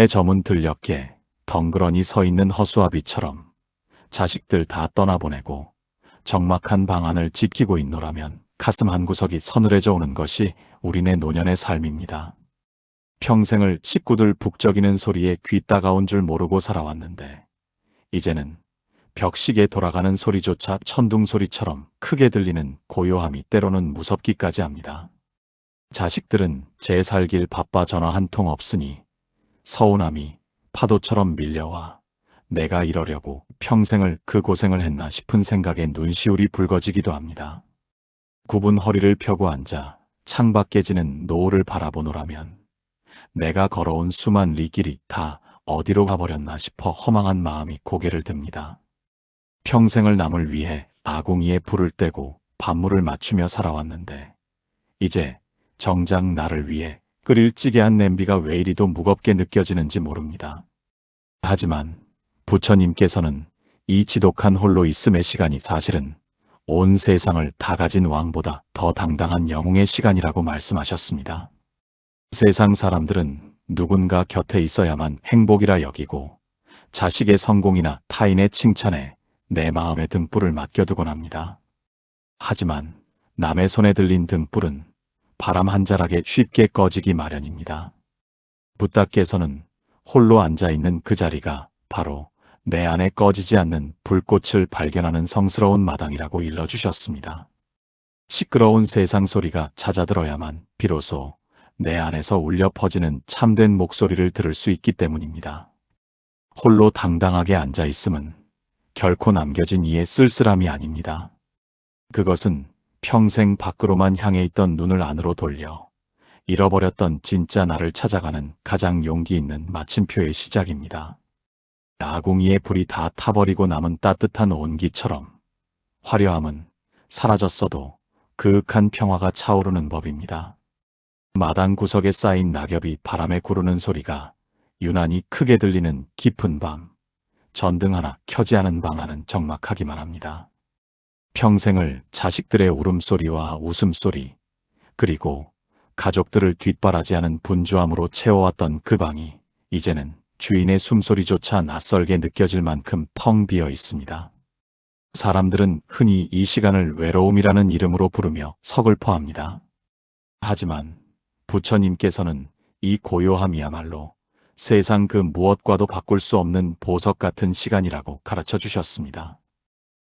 해 저문 들녘에 덩그러니 서 있는 허수아비처럼 자식들 다 떠나보내고 적막한 방 안을 지키고 있노라면 가슴 한구석이 서늘해져 오는 것이 우리네 노년의 삶입니다. 평생을 식구들 북적이는 소리에 귀 따가운 줄 모르고 살아왔는데 이제는 벽시계 돌아가는 소리조차 천둥소리처럼 크게 들리는 고요함이 때로는 무섭기까지 합니다. 자식들은 제 살길 바빠 전화 한 통 없으니 서운함이 파도처럼 밀려와 내가 이러려고 평생을 그 고생을 했나 싶은 생각에 눈시울이 붉어지기도 합니다. 굽은 허리를 펴고 앉아 창밖에 지는 노을을 바라보노라면 내가 걸어온 수만 리길이 다 어디로 가버렸나 싶어 허망한 마음이 고개를 듭니다. 평생을 남을 위해 아궁이에 불을 떼고 밥물을 맞추며 살아왔는데 이제 정작 나를 위해 끓일 찌개한 냄비가 왜 이리도 무겁게 느껴지는지 모릅니다. 하지만 부처님께서는 이 지독한 홀로 있음의 시간이 사실은 온 세상을 다 가진 왕보다 더 당당한 영웅의 시간이라고 말씀하셨습니다. 세상 사람들은 누군가 곁에 있어야만 행복이라 여기고 자식의 성공이나 타인의 칭찬에 내 마음의 등불을 맡겨두곤 합니다. 하지만 남의 손에 들린 등불은 바람 한 자락에 쉽게 꺼지기 마련입니다. 부따께서는 홀로 앉아있는 그 자리가 바로 내 안에 꺼지지 않는 불꽃을 발견하는 성스러운 마당이라고 일러주셨습니다. 시끄러운 세상 소리가 잦아들어야만 비로소 내 안에서 울려 퍼지는 참된 목소리를 들을 수 있기 때문입니다. 홀로 당당하게 앉아있음은 결코 남겨진 이의 쓸쓸함이 아닙니다. 그것은 평생 밖으로만 향해 있던 눈을 안으로 돌려 잃어버렸던 진짜 나를 찾아가는 가장 용기 있는 마침표의 시작입니다. 아궁이의 불이 다 타버리고 남은 따뜻한 온기처럼 화려함은 사라졌어도 그윽한 평화가 차오르는 법입니다. 마당 구석에 쌓인 낙엽이 바람에 구르는 소리가 유난히 크게 들리는 깊은 밤, 전등 하나 켜지 않은 방 안은 적막하기만 합니다. 평생을 자식들의 울음소리와 웃음소리, 그리고 가족들을 뒷바라지하는 분주함으로 채워왔던 그 방이 이제는 주인의 숨소리조차 낯설게 느껴질 만큼 텅 비어 있습니다. 사람들은 흔히 이 시간을 외로움이라는 이름으로 부르며 서글퍼합니다. 하지만 부처님께서는 이 고요함이야말로 세상 그 무엇과도 바꿀 수 없는 보석 같은 시간이라고 가르쳐 주셨습니다.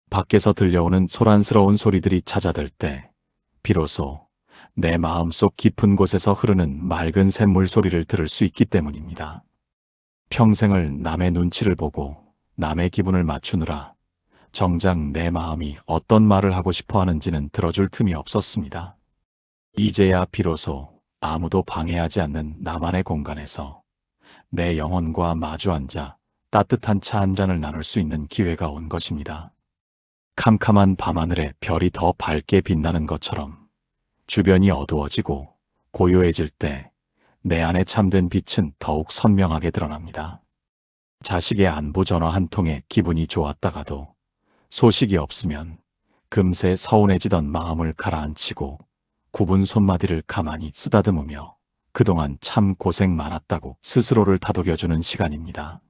밖에서 들려오는 소란스러운 소리들이 잦아들 때 비로소 내 마음속 깊은 곳에서 흐르는 맑은 샘물 소리를 들을 수 있기 때문입니다. 평생을 남의 눈치를 보고 남의 기분을 맞추느라 정작 내 마음이 어떤 말을 하고 싶어 하는지는 들어줄 틈이 없었습니다. 이제야 비로소 아무도 방해하지 않는 나만의 공간에서 내 영혼과 마주 앉아 따뜻한 차 한 잔을 나눌 수 있는 기회가 온 것입니다. 캄캄한 밤하늘에 별이 더 밝게 빛나는 것처럼 주변이 어두워지고 고요해질 때 내 안에 참된 빛은 더욱 선명하게 드러납니다. 자식의 안부 전화 한 통에 기분이 좋았다가도 소식이 없으면 금세 서운해지던 마음을 가라앉히고 굽은 손마디를 가만히 쓰다듬으며 그동안 참 고생 많았다고 스스로를 다독여주는 시간입니다.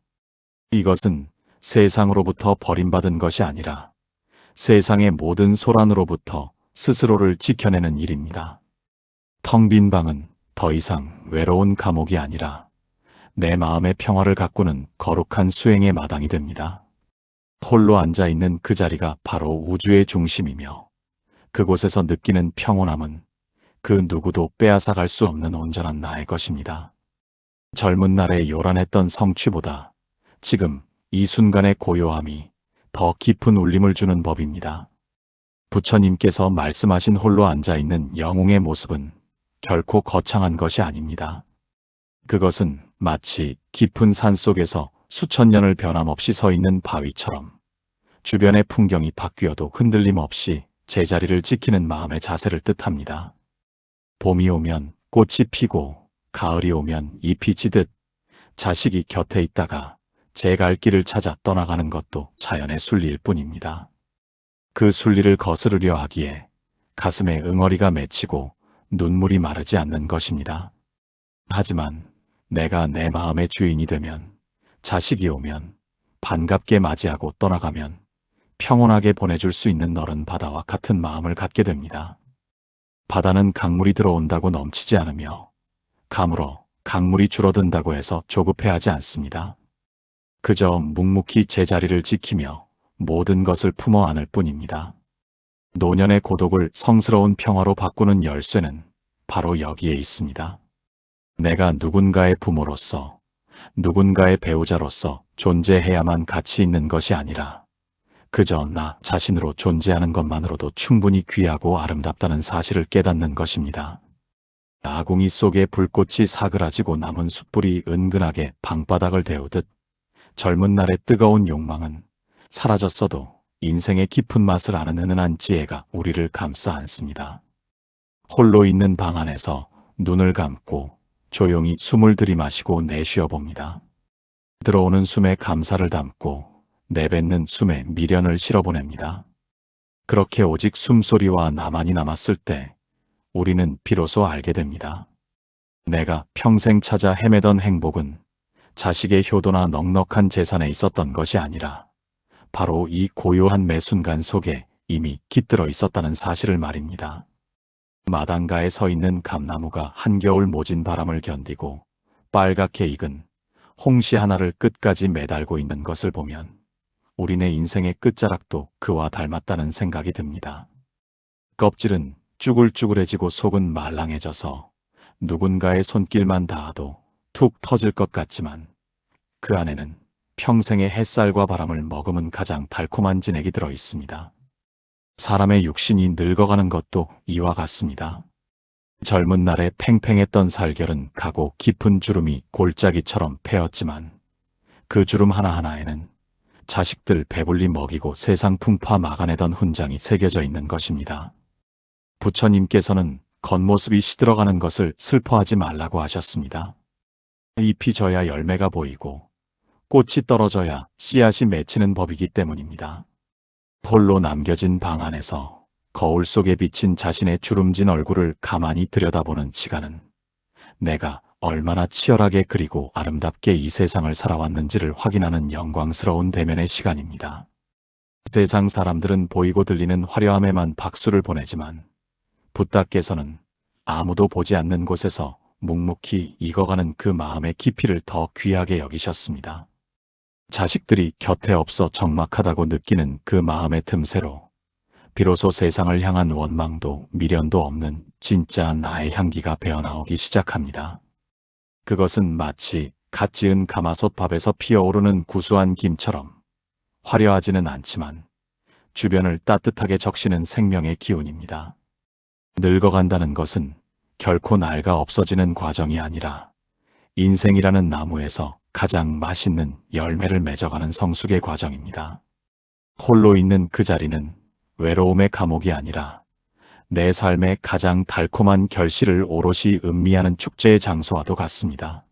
이것은 세상으로부터 버림받은 것이 아니라 세상의 모든 소란으로부터 스스로를 지켜내는 일입니다. 텅 빈 방은 더 이상 외로운 감옥이 아니라 내 마음의 평화를 가꾸는 거룩한 수행의 마당이 됩니다. 홀로 앉아있는 그 자리가 바로 우주의 중심이며 그곳에서 느끼는 평온함은 그 누구도 빼앗아갈 수 없는 온전한 나의 것입니다. 젊은 날의 요란했던 성취보다 지금 이 순간의 고요함이 더 깊은 울림을 주는 법입니다. 부처님께서 말씀하신 홀로 앉아있는 영웅의 모습은 결코 거창한 것이 아닙니다. 그것은 마치 깊은 산 속에서 수천 년을 변함없이 서 있는 바위처럼 주변의 풍경이 바뀌어도 흔들림 없이 제자리를 지키는 마음의 자세를 뜻합니다. 봄이 오면 꽃이 피고 가을이 오면 잎이 지듯 자식이 곁에 있다가 제 갈 길을 찾아 떠나가는 것도 자연의 순리일 뿐입니다. 그 순리를 거스르려 하기에 가슴에 응어리가 맺히고 눈물이 마르지 않는 것입니다. 하지만 내가 내 마음의 주인이 되면, 자식이 오면 반갑게 맞이하고 떠나가면 평온하게 보내줄 수 있는 너른 바다와 같은 마음을 갖게 됩니다. 바다는 강물이 들어온다고 넘치지 않으며 가물어 강물이 줄어든다고 해서 조급해하지 않습니다. 그저 묵묵히 제자리를 지키며 모든 것을 품어 안을 뿐입니다. 노년의 고독을 성스러운 평화로 바꾸는 열쇠는 바로 여기에 있습니다. 내가 누군가의 부모로서, 누군가의 배우자로서 존재해야만 가치 있는 것이 아니라 그저 나 자신으로 존재하는 것만으로도 충분히 귀하고 아름답다는 사실을 깨닫는 것입니다. 아궁이 속에 불꽃이 사그라지고 남은 숯불이 은근하게 방바닥을 데우듯 젊은 날의 뜨거운 욕망은 사라졌어도 인생의 깊은 맛을 아는 은은한 지혜가 우리를 감싸 안습니다. 홀로 있는 방 안에서 눈을 감고 조용히 숨을 들이마시고 내쉬어 봅니다. 들어오는 숨에 감사를 담고 내뱉는 숨에 미련을 실어보냅니다. 그렇게 오직 숨소리와 나만이 남았을 때 우리는 비로소 알게 됩니다. 내가 평생 찾아 헤매던 행복은 자식의 효도나 넉넉한 재산에 있었던 것이 아니라 바로 이 고요한 매 순간 속에 이미 깃들어 있었다는 사실을 말입니다. 마당가에 서 있는 감나무가 한겨울 모진 바람을 견디고 빨갛게 익은 홍시 하나를 끝까지 매달고 있는 것을 보면 우리네 인생의 끝자락도 그와 닮았다는 생각이 듭니다. 껍질은 쭈글쭈글해지고 속은 말랑해져서 누군가의 손길만 닿아도 툭 터질 것 같지만 그 안에는 평생의 햇살과 바람을 머금은 가장 달콤한 진액이 들어 있습니다. 사람의 육신이 늙어가는 것도 이와 같습니다. 젊은 날에 팽팽했던 살결은 가고 깊은 주름이 골짜기처럼 패였지만 그 주름 하나하나에는 자식들 배불리 먹이고 세상 풍파 막아내던 훈장이 새겨져 있는 것입니다. 부처님께서는 겉모습이 시들어가는 것을 슬퍼하지 말라고 하셨습니다. 잎이 져야 열매가 보이고 꽃이 떨어져야 씨앗이 맺히는 법이기 때문입니다. 홀로 남겨진 방 안에서 거울 속에 비친 자신의 주름진 얼굴을 가만히 들여다보는 시간은 내가 얼마나 치열하게 그리고 아름답게 이 세상을 살아왔는지를 확인하는 영광스러운 대면의 시간입니다. 세상 사람들은 보이고 들리는 화려함에만 박수를 보내지만 붓다께서는 아무도 보지 않는 곳에서 묵묵히 익어가는 그 마음의 깊이를 더 귀하게 여기셨습니다. 자식들이 곁에 없어 적막하다고 느끼는 그 마음의 틈새로 비로소 세상을 향한 원망도 미련도 없는 진짜 나의 향기가 배어나오기 시작합니다. 그것은 마치 갓 지은 가마솥 밥에서 피어오르는 구수한 김처럼 화려하지는 않지만 주변을 따뜻하게 적시는 생명의 기운입니다. 늙어간다는 것은 결코 낡아 없어지는 과정이 아니라 인생이라는 나무에서 가장 맛있는 열매를 맺어가는 성숙의 과정입니다. 홀로 있는 그 자리는 외로움의 감옥이 아니라 내 삶의 가장 달콤한 결실을 오롯이 음미하는 축제의 장소와도 같습니다.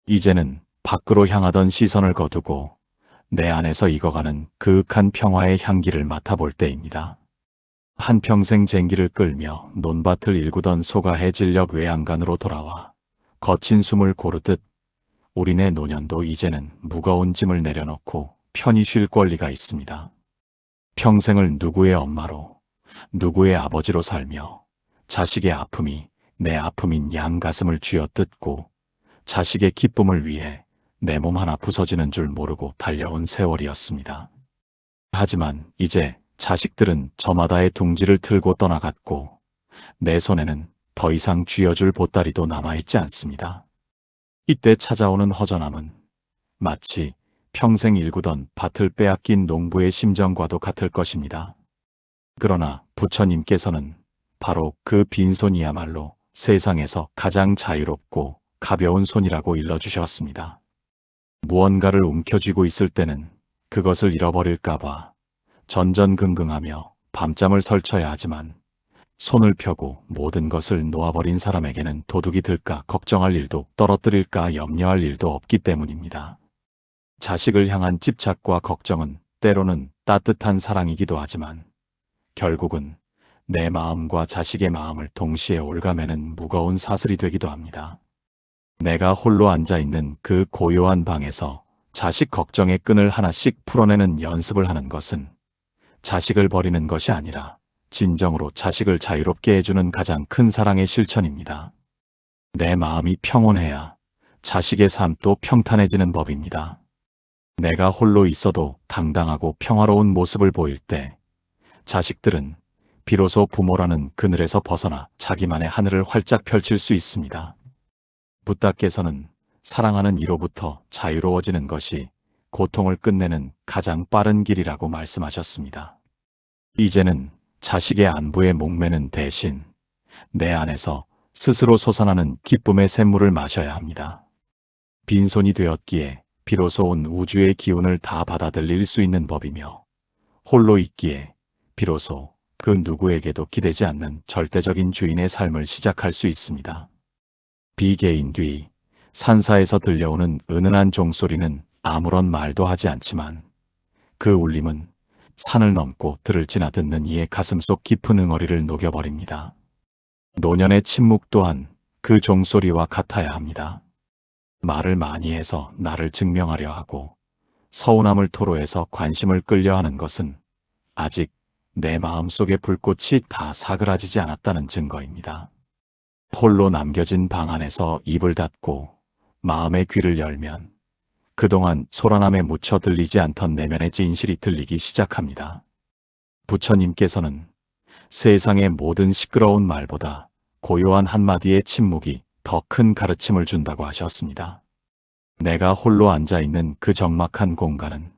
이제는 밖으로 향하던 시선을 거두고 내 안에서 익어가는 그윽한 평화의 향기를 맡아볼 때입니다. 한평생 쟁기를 끌며 논밭을 일구던 소가 해질녘 외양간으로 돌아와 거친 숨을 고르듯 우리네 노년도 이제는 무거운 짐을 내려놓고 편히 쉴 권리가 있습니다. 평생을 누구의 엄마로, 누구의 아버지로 살며 자식의 아픔이 내 아픔인 양 가슴을 쥐어뜯고 자식의 기쁨을 위해 내 몸 하나 부서지는 줄 모르고 달려온 세월이었습니다. 하지만 이제 자식들은 저마다의 둥지를 틀고 떠나갔고 내 손에는 더 이상 쥐어줄 보따리도 남아있지 않습니다. 이때 찾아오는 허전함은 마치 평생 일구던 밭을 빼앗긴 농부의 심정과도 같을 것입니다. 그러나 부처님께서는 바로 그 빈손이야말로 세상에서 가장 자유롭고 가벼운 손이라고 일러주셨습니다. 무언가를 움켜쥐고 있을 때는 그것을 잃어버릴까봐 전전긍긍하며 밤잠을 설쳐야 하지만 손을 펴고 모든 것을 놓아버린 사람에게는 도둑이 들까 걱정할 일도 떨어뜨릴까 염려할 일도 없기 때문입니다. 자식을 향한 집착과 걱정은 때로는 따뜻한 사랑이기도 하지만 결국은 내 마음과 자식의 마음을 동시에 올가매는 무거운 사슬이 되기도 합니다. 내가 홀로 앉아있는 그 고요한 방에서 자식 걱정의 끈을 하나씩 풀어내는 연습을 하는 것은 자식을 버리는 것이 아니라 진정으로 자식을 자유롭게 해주는 가장 큰 사랑의 실천입니다. 내 마음이 평온해야 자식의 삶도 평탄해지는 법입니다. 내가 홀로 있어도 당당하고 평화로운 모습을 보일 때 자식들은 비로소 부모라는 그늘에서 벗어나 자기만의 하늘을 활짝 펼칠 수 있습니다. 부다께서는 사랑하는 이로부터 자유로워지는 것이 고통을 끝내는 가장 빠른 길이라고 말씀하셨습니다. 이제는 자식의 안부에 목매는 대신 내 안에서 스스로 솟아나는 기쁨의 샘물을 마셔야 합니다. 빈손이 되었기에 비로소 온 우주의 기운을 다 받아들일 수 있는 법이며 홀로 있기에 비로소 그 누구에게도 기대지 않는 절대적인 주인의 삶을 시작할 수 있습니다. 비개인 뒤 산사에서 들려오는 은은한 종소리는 아무런 말도 하지 않지만 그 울림은 산을 넘고 들을 지나 듣는 이의 가슴속 깊은 응어리를 녹여버립니다. 노년의 침묵 또한 그 종소리와 같아야 합니다. 말을 많이 해서 나를 증명하려 하고 서운함을 토로해서 관심을 끌려 하는 것은 아직 내 마음속의 불꽃이 다 사그라지지 않았다는 증거입니다. 홀로 남겨진 방 안에서 입을 닫고 마음의 귀를 열면 그동안 소란함에 묻혀 들리지 않던 내면의 진실이 들리기 시작합니다. 부처님께서는 세상의 모든 시끄러운 말보다 고요한 한마디의 침묵이 더 큰 가르침을 준다고 하셨습니다. 내가 홀로 앉아있는 그 적막한 공간은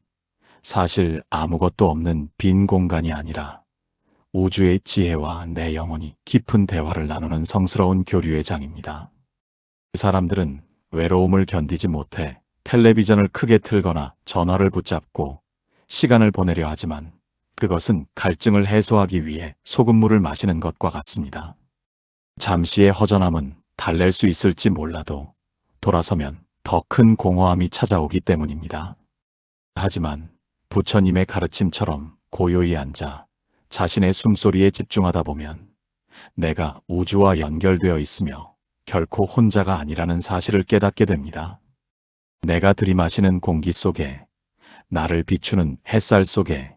사실 아무것도 없는 빈 공간이 아니라 우주의 지혜와 내 영혼이 깊은 대화를 나누는 성스러운 교류의 장입니다. 사람들은 외로움을 견디지 못해 텔레비전을 크게 틀거나 전화를 붙잡고 시간을 보내려 하지만 그것은 갈증을 해소하기 위해 소금물을 마시는 것과 같습니다. 잠시의 허전함은 달랠 수 있을지 몰라도 돌아서면 더 큰 공허함이 찾아오기 때문입니다. 하지만 부처님의 가르침처럼 고요히 앉아 자신의 숨소리에 집중하다 보면 내가 우주와 연결되어 있으며 결코 혼자가 아니라는 사실을 깨닫게 됩니다. 내가 들이마시는 공기 속에, 나를 비추는 햇살 속에,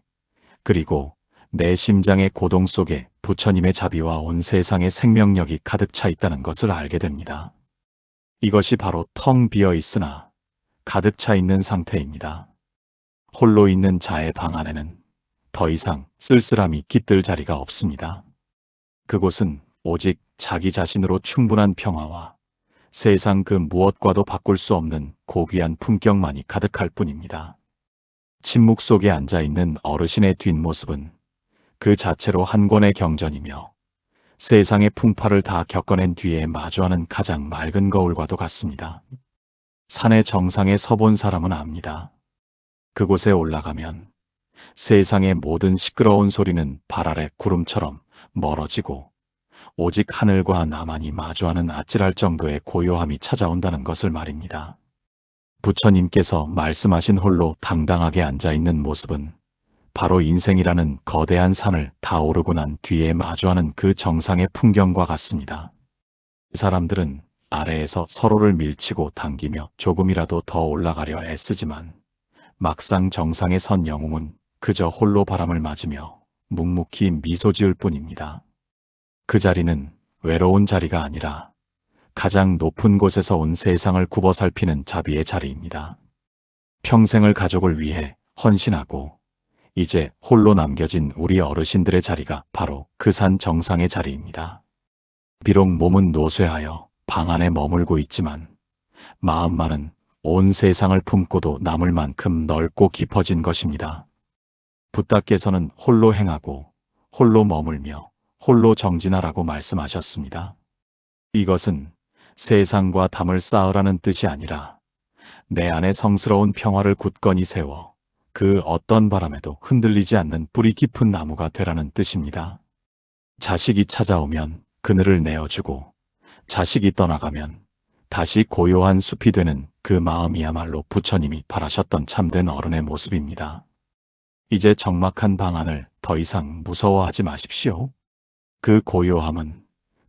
그리고 내 심장의 고동 속에 부처님의 자비와 온 세상의 생명력이 가득 차 있다는 것을 알게 됩니다. 이것이 바로 텅 비어 있으나 가득 차 있는 상태입니다. 홀로 있는 자의 방 안에는 더 이상 쓸쓸함이 깃들 자리가 없습니다. 그곳은 오직 자기 자신으로 충분한 평화와 세상 그 무엇과도 바꿀 수 없는 고귀한 품격만이 가득할 뿐입니다. 침묵 속에 앉아있는 어르신의 뒷모습은 그 자체로 한 권의 경전이며 세상의 풍파를 다 겪어낸 뒤에 마주하는 가장 맑은 거울과도 같습니다. 산의 정상에 서본 사람은 압니다. 그곳에 올라가면 세상의 모든 시끄러운 소리는 발 아래 구름처럼 멀어지고 오직 하늘과 나만이 마주하는 아찔할 정도의 고요함이 찾아온다는 것을 말입니다. 부처님께서 말씀하신 홀로 당당하게 앉아있는 모습은 바로 인생이라는 거대한 산을 다 오르고 난 뒤에 마주하는 그 정상의 풍경과 같습니다. 사람들은 아래에서 서로를 밀치고 당기며 조금이라도 더 올라가려 애쓰지만 막상 정상에 선 영웅은 그저 홀로 바람을 맞으며 묵묵히 미소 지을 뿐입니다. 그 자리는 외로운 자리가 아니라 가장 높은 곳에서 온 세상을 굽어 살피는 자비의 자리입니다. 평생을 가족을 위해 헌신하고 이제 홀로 남겨진 우리 어르신들의 자리가 바로 그 산 정상의 자리입니다. 비록 몸은 노쇠하여 방 안에 머물고 있지만 마음만은 온 세상을 품고도 남을 만큼 넓고 깊어진 것입니다. 부다께서는 홀로 행하고 홀로 머물며 홀로 정진하라고 말씀하셨습니다. 이것은 세상과 담을 쌓으라는 뜻이 아니라 내 안에 성스러운 평화를 굳건히 세워 그 어떤 바람에도 흔들리지 않는 뿌리 깊은 나무가 되라는 뜻입니다. 자식이 찾아오면 그늘을 내어주고 자식이 떠나가면 다시 고요한 숲이 되는 그 마음이야말로 부처님이 바라셨던 참된 어른의 모습입니다. 이제 적막한 방 안을 더 이상 무서워하지 마십시오. 그 고요함은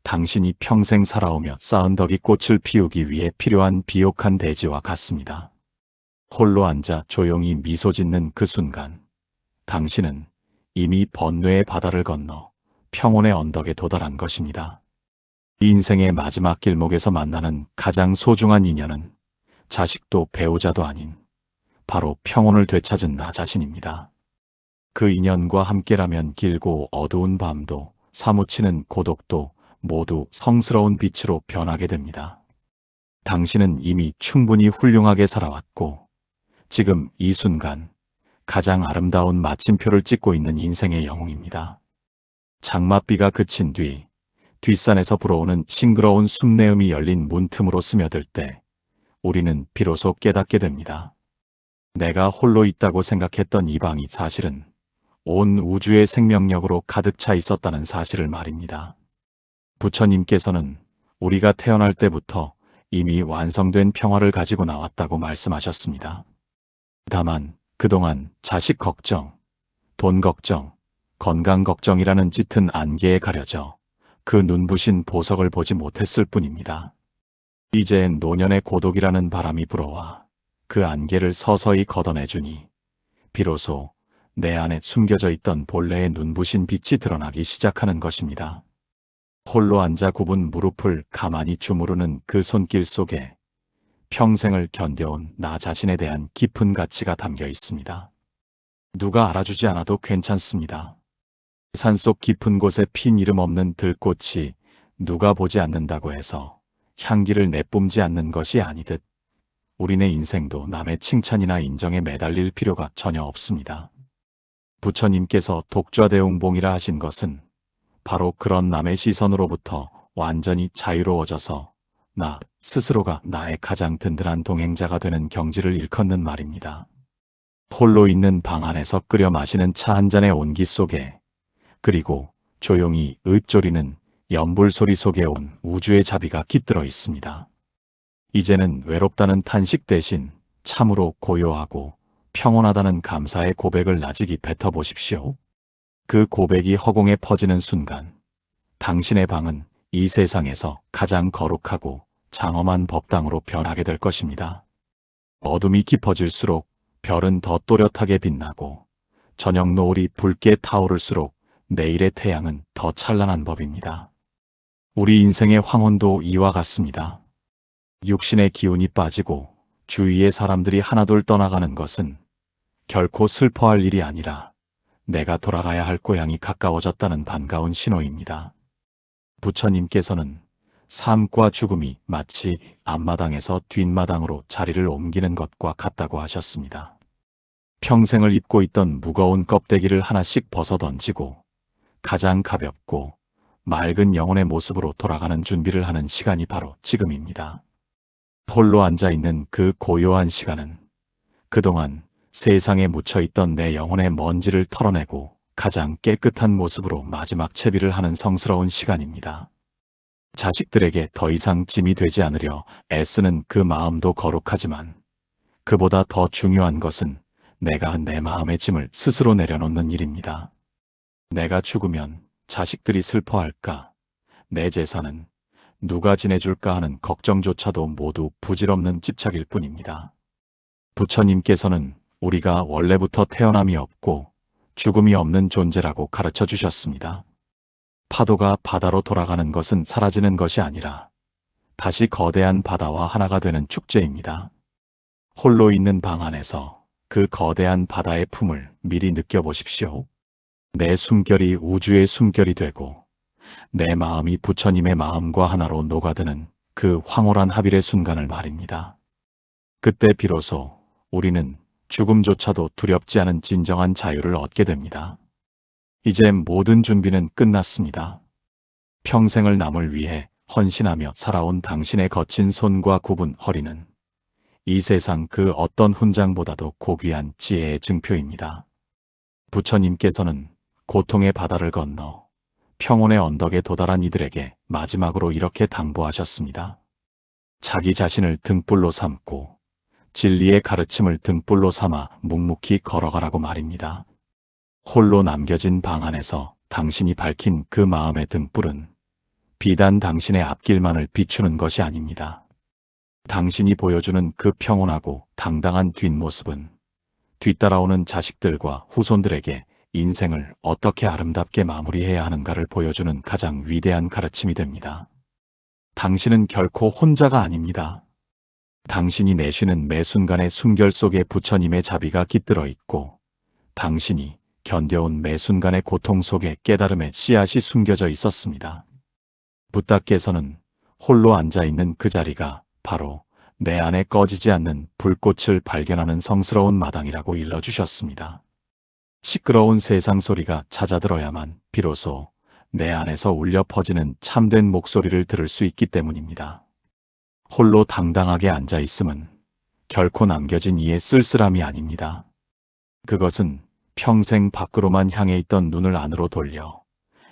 당신이 평생 살아오며 쌓은 덕이 꽃을 피우기 위해 필요한 비옥한 대지와 같습니다. 홀로 앉아 조용히 미소 짓는 그 순간, 당신은 이미 번뇌의 바다를 건너 평온의 언덕에 도달한 것입니다. 인생의 마지막 길목에서 만나는 가장 소중한 인연은 자식도 배우자도 아닌 바로 평온을 되찾은 나 자신입니다. 그 인연과 함께라면 길고 어두운 밤도 사무치는 고독도 모두 성스러운 빛으로 변하게 됩니다. 당신은 이미 충분히 훌륭하게 살아왔고 지금 이 순간 가장 아름다운 마침표를 찍고 있는 인생의 영웅입니다. 장맛비가 그친 뒤 뒷산에서 불어오는 싱그러운 숲내음이 열린 문틈으로 스며들 때 우리는 비로소 깨닫게 됩니다. 내가 홀로 있다고 생각했던 이 방이 사실은 온 우주의 생명력으로 가득 차 있었다는 사실을 말입니다. 부처님께서는 우리가 태어날 때부터 이미 완성된 평화를 가지고 나왔다고 말씀하셨습니다. 다만 그동안 자식 걱정, 돈 걱정, 건강 걱정이라는 짙은 안개에 가려져 그 눈부신 보석을 보지 못했을 뿐입니다. 이제 노년의 고독이라는 바람이 불어와 그 안개를 서서히 걷어내주니 비로소 내 안에 숨겨져 있던 본래의 눈부신 빛이 드러나기 시작하는 것입니다. 홀로 앉아 굽은 무릎을 가만히 주무르는 그 손길 속에 평생을 견뎌온 나 자신에 대한 깊은 가치가 담겨 있습니다. 누가 알아주지 않아도 괜찮습니다. 산속 깊은 곳에 핀 이름 없는 들꽃이 누가 보지 않는다고 해서 향기를 내뿜지 않는 것이 아니듯 우리네 인생도 남의 칭찬이나 인정에 매달릴 필요가 전혀 없습니다. 부처님께서 독좌대웅봉이라 하신 것은 바로 그런 남의 시선으로부터 완전히 자유로워져서 나 스스로가 나의 가장 든든한 동행자가 되는 경지를 일컫는 말입니다. 홀로 있는 방 안에서 끓여 마시는 차 한 잔의 온기 속에 그리고 조용히 읊조리는 연불 소리 속에 온 우주의 자비가 깃들어 있습니다. 이제는 외롭다는 탄식 대신 참으로 고요하고 평온하다는 감사의 고백을 나직이 뱉어보십시오. 그 고백이 허공에 퍼지는 순간 당신의 방은 이 세상에서 가장 거룩하고 장엄한 법당으로 변하게 될 것입니다. 어둠이 깊어질수록 별은 더 또렷하게 빛나고 저녁 노을이 붉게 타오를수록 내일의 태양은 더 찬란한 법입니다. 우리 인생의 황혼도 이와 같습니다. 육신의 기운이 빠지고 주위의 사람들이 하나둘 떠나가는 것은 결코 슬퍼할 일이 아니라 내가 돌아가야 할 고향이 가까워졌다는 반가운 신호입니다. 부처님께서는 삶과 죽음이 마치 앞마당에서 뒷마당으로 자리를 옮기는 것과 같다고 하셨습니다. 평생을 입고 있던 무거운 껍데기를 하나씩 벗어던지고 가장 가볍고 맑은 영혼의 모습으로 돌아가는 준비를 하는 시간이 바로 지금입니다. 홀로 앉아있는 그 고요한 시간은 그동안 세상에 묻혀있던 내 영혼의 먼지를 털어내고 가장 깨끗한 모습으로 마지막 채비를 하는 성스러운 시간입니다. 자식들에게 더 이상 짐이 되지 않으려 애쓰는 그 마음도 거룩하지만 그보다 더 중요한 것은 내가 내 마음의 짐을 스스로 내려놓는 일입니다. 내가 죽으면 자식들이 슬퍼할까? 내 재산은 누가 지내줄까 하는 걱정조차도 모두 부질없는 집착일 뿐입니다. 부처님께서는 우리가 원래부터 태어남이 없고 죽음이 없는 존재라고 가르쳐 주셨습니다. 파도가 바다로 돌아가는 것은 사라지는 것이 아니라 다시 거대한 바다와 하나가 되는 축제입니다. 홀로 있는 방 안에서 그 거대한 바다의 품을 미리 느껴보십시오. 내 숨결이 우주의 숨결이 되고 내 마음이 부처님의 마음과 하나로 녹아드는 그 황홀한 합일의 순간을 말입니다. 그때 비로소 우리는 죽음조차도 두렵지 않은 진정한 자유를 얻게 됩니다. 이제 모든 준비는 끝났습니다. 평생을 남을 위해 헌신하며 살아온 당신의 거친 손과 굽은 허리는 이 세상 그 어떤 훈장보다도 고귀한 지혜의 증표입니다. 부처님께서는 고통의 바다를 건너 평온의 언덕에 도달한 이들에게 마지막으로 이렇게 당부하셨습니다. 자기 자신을 등불로 삼고 진리의 가르침을 등불로 삼아 묵묵히 걸어가라고 말입니다. 홀로 남겨진 방 안에서 당신이 밝힌 그 마음의 등불은 비단 당신의 앞길만을 비추는 것이 아닙니다. 당신이 보여주는 그 평온하고 당당한 뒷모습은 뒤따라오는 자식들과 후손들에게 인생을 어떻게 아름답게 마무리해야 하는가를 보여주는 가장 위대한 가르침이 됩니다. 당신은 결코 혼자가 아닙니다. 당신이 내쉬는 매 순간의 숨결 속에 부처님의 자비가 깃들어 있고, 당신이 견뎌온 매 순간의 고통 속에 깨달음의 씨앗이 숨겨져 있었습니다. 부다께서는 홀로 앉아있는 그 자리가 바로 내 안에 꺼지지 않는 불꽃을 발견하는 성스러운 마당이라고 일러주셨습니다. 시끄러운 세상 소리가 잦아들어야만 비로소 내 안에서 울려 퍼지는 참된 목소리를 들을 수 있기 때문입니다. 홀로 당당하게 앉아있음은 결코 남겨진 이의 쓸쓸함이 아닙니다. 그것은 평생 밖으로만 향해 있던 눈을 안으로 돌려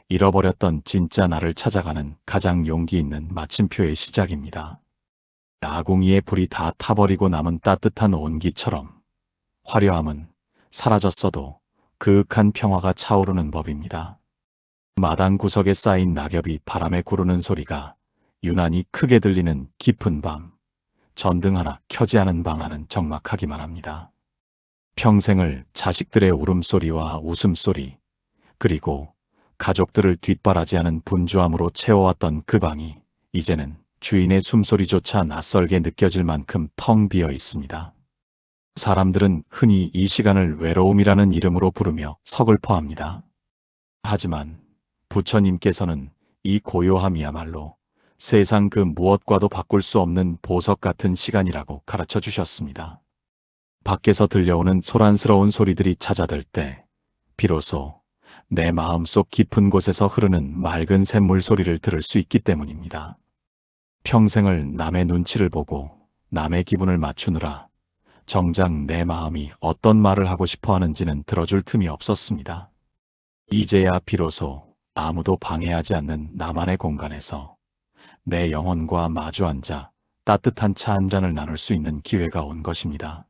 잃어버렸던 진짜 나를 찾아가는 가장 용기 있는 마침표의 시작입니다. 아궁이의 불이 다 타버리고 남은 따뜻한 온기처럼 화려함은 사라졌어도 그윽한 평화가 차오르는 법입니다. 마당 구석에 쌓인 낙엽이 바람에 구르는 소리가 유난히 크게 들리는 깊은 밤, 전등 하나 켜지 않은 방 안은 적막하기만 합니다. 평생을 자식들의 울음소리와 웃음소리, 그리고 가족들을 뒷바라지하는 분주함으로 채워왔던 그 방이 이제는 주인의 숨소리조차 낯설게 느껴질 만큼 텅 비어 있습니다. 사람들은 흔히 이 시간을 외로움이라는 이름으로 부르며 서글퍼합니다. 하지만 부처님께서는 이 고요함이야말로 세상 그 무엇과도 바꿀 수 없는 보석 같은 시간이라고 가르쳐 주셨습니다. 밖에서 들려오는 소란스러운 소리들이 잦아들 때 비로소 내 마음속 깊은 곳에서 흐르는 맑은 샘물 소리를 들을 수 있기 때문입니다. 평생을 남의 눈치를 보고 남의 기분을 맞추느라 정작 내 마음이 어떤 말을 하고 싶어 하는지는 들어줄 틈이 없었습니다. 이제야 비로소 아무도 방해하지 않는 나만의 공간에서 내 영혼과 마주 앉아 따뜻한 차 한 잔을 나눌 수 있는 기회가 온 것입니다.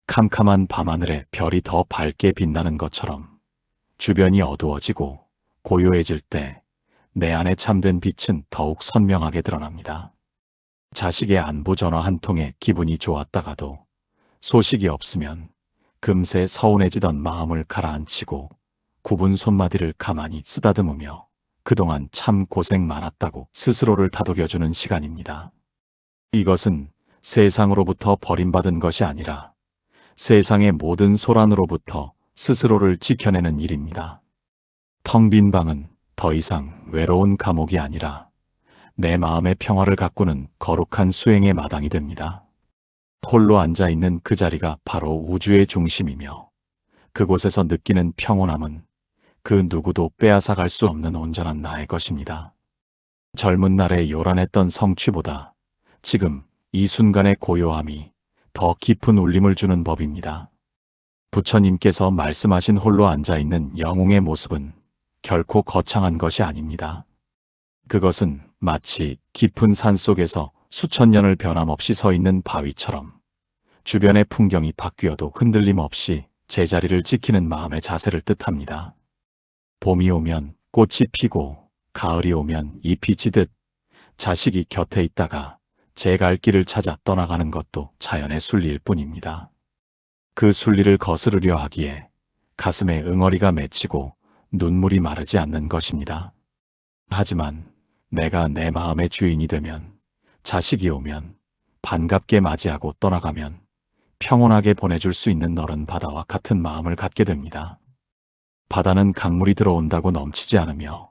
캄캄한 밤하늘에 별이 더 밝게 빛나는 것처럼 주변이 어두워지고 고요해질 때 내 안에 참된 빛은 더욱 선명하게 드러납니다. 자식의 안부 전화 한 통에 기분이 좋았다가도 소식이 없으면 금세 서운해지던 마음을 가라앉히고 굽은 손마디를 가만히 쓰다듬으며 그동안 참 고생 많았다고 스스로를 다독여주는 시간입니다. 이것은 세상으로부터 버림받은 것이 아니라 세상의 모든 소란으로부터 스스로를 지켜내는 일입니다. 텅 빈 방은 더 이상 외로운 감옥이 아니라 내 마음의 평화를 가꾸는 거룩한 수행의 마당이 됩니다. 홀로 앉아있는 그 자리가 바로 우주의 중심이며 그곳에서 느끼는 평온함은 그 누구도 빼앗아갈 수 없는 온전한 나의 것입니다. 젊은 날의 요란했던 성취보다 지금 이 순간의 고요함이 더 깊은 울림을 주는 법입니다. 부처님께서 말씀하신 홀로 앉아있는 영웅의 모습은 결코 거창한 것이 아닙니다. 그것은 마치 깊은 산 속에서 수천 년을 변함없이 서 있는 바위처럼 주변의 풍경이 바뀌어도 흔들림 없이 제자리를 지키는 마음의 자세를 뜻합니다. 봄이 오면 꽃이 피고 가을이 오면 잎이 지듯 자식이 곁에 있다가 제 갈 길을 찾아 떠나가는 것도 자연의 순리일 뿐입니다. 그 순리를 거스르려 하기에 가슴에 응어리가 맺히고 눈물이 마르지 않는 것입니다. 하지만 내가 내 마음의 주인이 되면, 자식이 오면 반갑게 맞이하고 떠나가면 평온하게 보내줄 수 있는 너른 바다와 같은 마음을 갖게 됩니다. 바다는 강물이 들어온다고 넘치지 않으며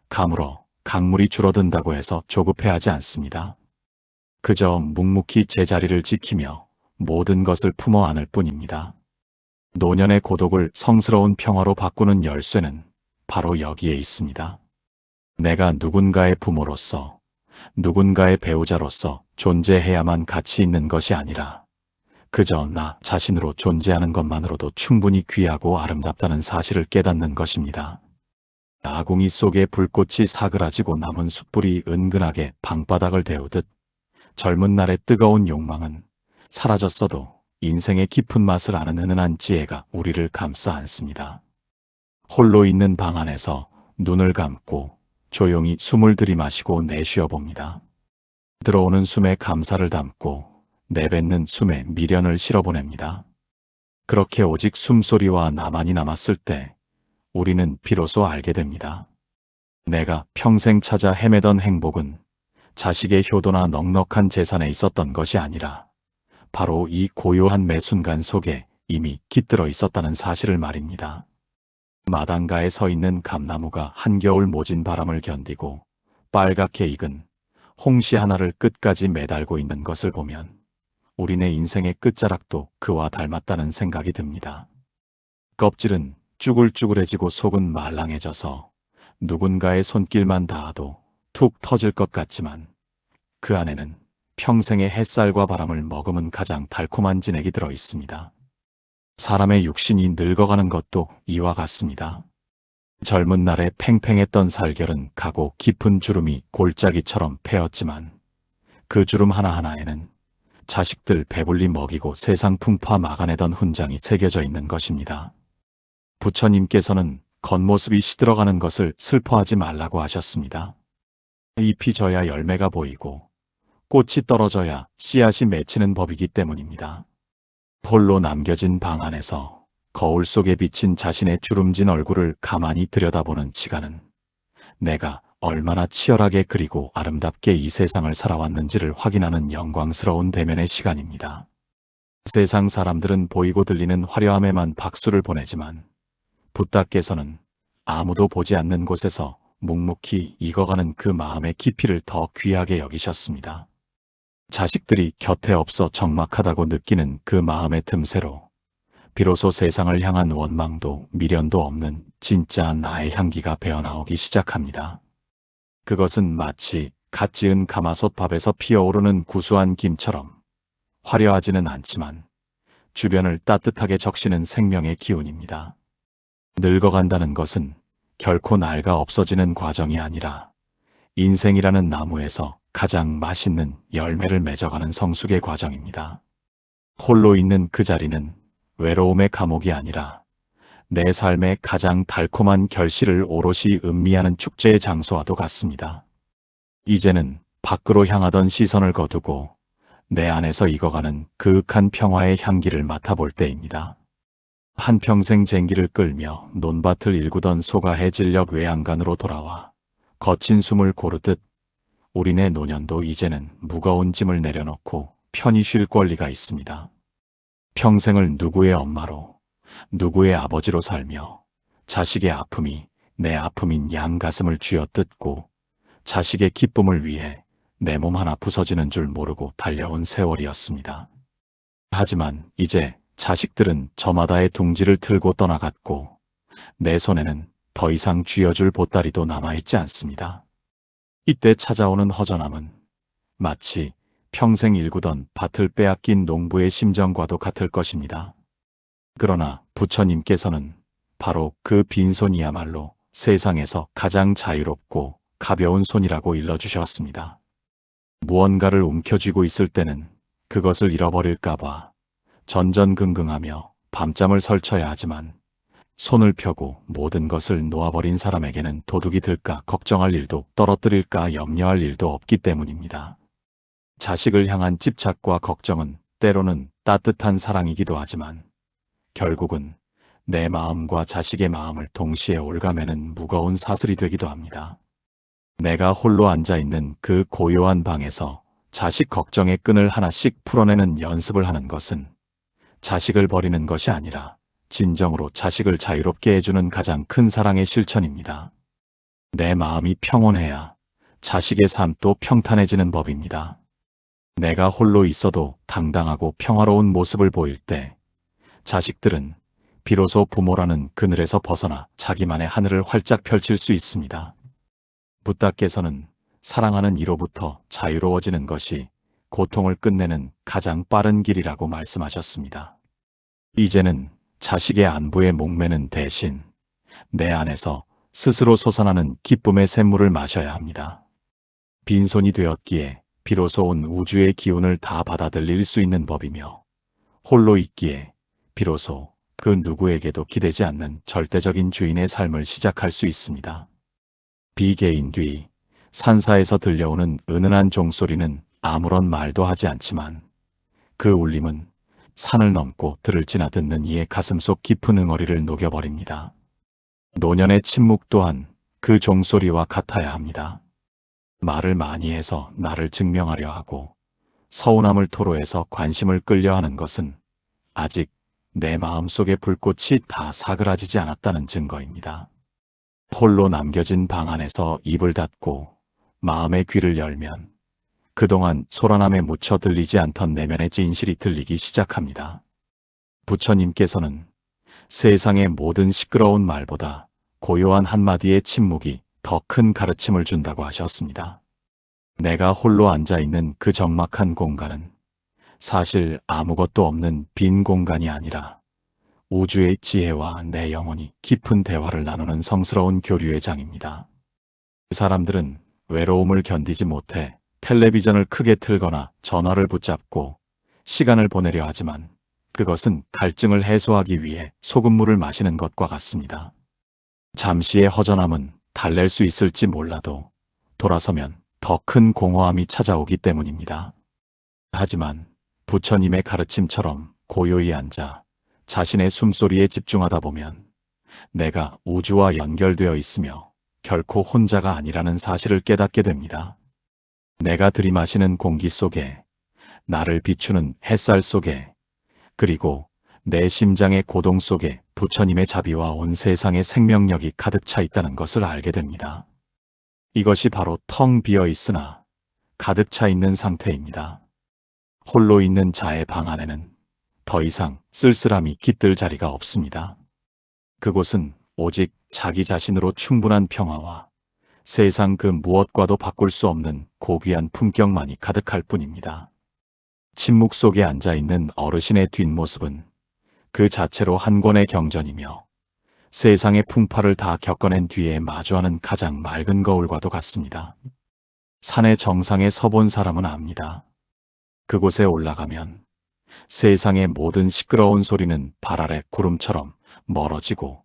가물어 강물이 줄어든다고 해서 조급해하지 않습니다. 그저 묵묵히 제자리를 지키며 모든 것을 품어 안을 뿐입니다. 노년의 고독을 성스러운 평화로 바꾸는 열쇠는 바로 여기에 있습니다. 내가 누군가의 부모로서, 누군가의 배우자로서 존재해야만 가치 있는 것이 아니라 그저 나 자신으로 존재하는 것만으로도 충분히 귀하고 아름답다는 사실을 깨닫는 것입니다. 아궁이 속에 불꽃이 사그라지고 남은 숯불이 은근하게 방바닥을 데우듯 젊은 날의 뜨거운 욕망은 사라졌어도 인생의 깊은 맛을 아는 은은한 지혜가 우리를 감싸 안습니다. 홀로 있는 방 안에서 눈을 감고 조용히 숨을 들이마시고 내쉬어 봅니다. 들어오는 숨에 감사를 담고 내뱉는 숨에 미련을 실어보냅니다. 그렇게 오직 숨소리와 나만이 남았을 때 우리는 비로소 알게 됩니다. 내가 평생 찾아 헤매던 행복은 자식의 효도나 넉넉한 재산에 있었던 것이 아니라 바로 이 고요한 매 순간 속에 이미 깃들어 있었다는 사실을 말입니다. 마당가에 서 있는 감나무가 한겨울 모진 바람을 견디고 빨갛게 익은 홍시 하나를 끝까지 매달고 있는 것을 보면 우리네 인생의 끝자락도 그와 닮았다는 생각이 듭니다. 껍질은 쭈글쭈글해지고 속은 말랑해져서 누군가의 손길만 닿아도 툭 터질 것 같지만 그 안에는 평생의 햇살과 바람을 머금은 가장 달콤한 진액이 들어 있습니다. 사람의 육신이 늙어가는 것도 이와 같습니다. 젊은 날에 팽팽했던 살결은 가고 깊은 주름이 골짜기처럼 패였지만 그 주름 하나하나에는 자식들 배불리 먹이고 세상 풍파 막아내던 훈장이 새겨져 있는 것입니다. 부처님께서는 겉모습이 시들어가는 것을 슬퍼하지 말라고 하셨습니다. 잎이 져야 열매가 보이고 꽃이 떨어져야 씨앗이 맺히는 법이기 때문입니다. 홀로 남겨진 방 안에서 거울 속에 비친 자신의 주름진 얼굴을 가만히 들여다보는 시간은 내가 얼마나 치열하게 그리고 아름답게 이 세상을 살아왔는지를 확인하는 영광스러운 대면의 시간입니다. 세상 사람들은 보이고 들리는 화려함에만 박수를 보내지만 붓다께서는 아무도 보지 않는 곳에서 묵묵히 익어가는 그 마음의 깊이를 더 귀하게 여기셨습니다. 자식들이 곁에 없어 적막하다고 느끼는 그 마음의 틈새로 비로소 세상을 향한 원망도 미련도 없는 진짜 나의 향기가 배어나오기 시작합니다. 그것은 마치 갓 지은 가마솥 밥에서 피어오르는 구수한 김처럼 화려하지는 않지만 주변을 따뜻하게 적시는 생명의 기운입니다. 늙어간다는 것은 결코 낡아 없어지는 과정이 아니라 인생이라는 나무에서 가장 맛있는 열매를 맺어가는 성숙의 과정입니다. 홀로 있는 그 자리는 외로움의 감옥이 아니라 내 삶의 가장 달콤한 결실을 오롯이 음미하는 축제의 장소와도 같습니다. 이제는 밖으로 향하던 시선을 거두고 내 안에서 익어가는 그윽한 평화의 향기를 맡아볼 때입니다. 한평생 쟁기를 끌며 논밭을 일구던 소가 해질녘 외양간으로 돌아와 거친 숨을 고르듯 우리네 노년도 이제는 무거운 짐을 내려놓고 편히 쉴 권리가 있습니다. 평생을 누구의 엄마로, 누구의 아버지로 살며 자식의 아픔이 내 아픔인 양 가슴을 쥐어뜯고 자식의 기쁨을 위해 내 몸 하나 부서지는 줄 모르고 달려온 세월이었습니다. 하지만 이제 자식들은 저마다의 둥지를 틀고 떠나갔고 내 손에는 더 이상 쥐어줄 보따리도 남아있지 않습니다. 이때 찾아오는 허전함은 마치 평생 일구던 밭을 빼앗긴 농부의 심정과도 같을 것입니다. 그러나 부처님께서는 바로 그 빈손이야말로 세상에서 가장 자유롭고 가벼운 손이라고 일러주셨습니다. 무언가를 움켜쥐고 있을 때는 그것을 잃어버릴까봐 전전긍긍하며 밤잠을 설쳐야 하지만 손을 펴고 모든 것을 놓아버린 사람에게는 도둑이 들까 걱정할 일도 떨어뜨릴까 염려할 일도 없기 때문입니다. 자식을 향한 집착과 걱정은 때로는 따뜻한 사랑이기도 하지만 결국은 내 마음과 자식의 마음을 동시에 올가매는 무거운 사슬이 되기도 합니다. 내가 홀로 앉아있는 그 고요한 방에서 자식 걱정의 끈을 하나씩 풀어내는 연습을 하는 것은 자식을 버리는 것이 아니라 진정으로 자식을 자유롭게 해주는 가장 큰 사랑의 실천입니다. 내 마음이 평온해야 자식의 삶도 평탄해지는 법입니다. 내가 홀로 있어도 당당하고 평화로운 모습을 보일 때 자식들은 비로소 부모라는 그늘에서 벗어나 자기만의 하늘을 활짝 펼칠 수 있습니다. 붓다께서는 사랑하는 이로부터 자유로워지는 것이 고통을 끝내는 가장 빠른 길이라고 말씀하셨습니다. 이제는 자식의 안부에 목매는 대신 내 안에서 스스로 솟아나는 기쁨의 샘물을 마셔야 합니다. 빈손이 되었기에 비로소 온 우주의 기운을 다 받아들일 수 있는 법이며 홀로 있기에 비로소 그 누구에게도 기대지 않는 절대적인 주인의 삶을 시작할 수 있습니다. 비개인 뒤 산사에서 들려오는 은은한 종소리는 아무런 말도 하지 않지만 그 울림은 산을 넘고 들을 지나 듣는 이의 가슴속 깊은 응어리를 녹여버립니다. 노년의 침묵 또한 그 종소리와 같아야 합니다. 말을 많이 해서 나를 증명하려 하고 서운함을 토로해서 관심을 끌려 하는 것은 아직 내 마음속의 불꽃이 다 사그라지지 않았다는 증거입니다. 홀로 남겨진 방 안에서 입을 닫고 마음의 귀를 열면 그동안 소란함에 묻혀 들리지 않던 내면의 진실이 들리기 시작합니다. 부처님께서는 세상의 모든 시끄러운 말보다 고요한 한마디의 침묵이 더 큰 가르침을 준다고 하셨습니다. 내가 홀로 앉아있는 그 적막한 공간은 사실 아무것도 없는 빈 공간이 아니라 우주의 지혜와 내 영혼이 깊은 대화를 나누는 성스러운 교류의 장입니다. 그 사람들은 외로움을 견디지 못해 텔레비전을 크게 틀거나 전화를 붙잡고 시간을 보내려 하지만 그것은 갈증을 해소하기 위해 소금물을 마시는 것과 같습니다. 잠시의 허전함은 달랠 수 있을지 몰라도 돌아서면 더 큰 공허함이 찾아오기 때문입니다. 하지만 부처님의 가르침처럼 고요히 앉아 자신의 숨소리에 집중하다 보면 내가 우주와 연결되어 있으며 결코 혼자가 아니라는 사실을 깨닫게 됩니다. 내가 들이마시는 공기 속에, 나를 비추는 햇살 속에, 그리고 내 심장의 고동 속에 부처님의 자비와 온 세상의 생명력이 가득 차 있다는 것을 알게 됩니다. 이것이 바로 텅 비어 있으나 가득 차 있는 상태입니다. 홀로 있는 자의 방 안에는 더 이상 쓸쓸함이 깃들 자리가 없습니다. 그곳은 오직 자기 자신으로 충분한 평화와 세상 그 무엇과도 바꿀 수 없는 고귀한 품격만이 가득할 뿐입니다. 침묵 속에 앉아있는 어르신의 뒷모습은 그 자체로 한 권의 경전이며 세상의 풍파를 다 겪어낸 뒤에 마주하는 가장 맑은 거울과도 같습니다. 산의 정상에 서본 사람은 압니다. 그곳에 올라가면 세상의 모든 시끄러운 소리는 발 아래 구름처럼 멀어지고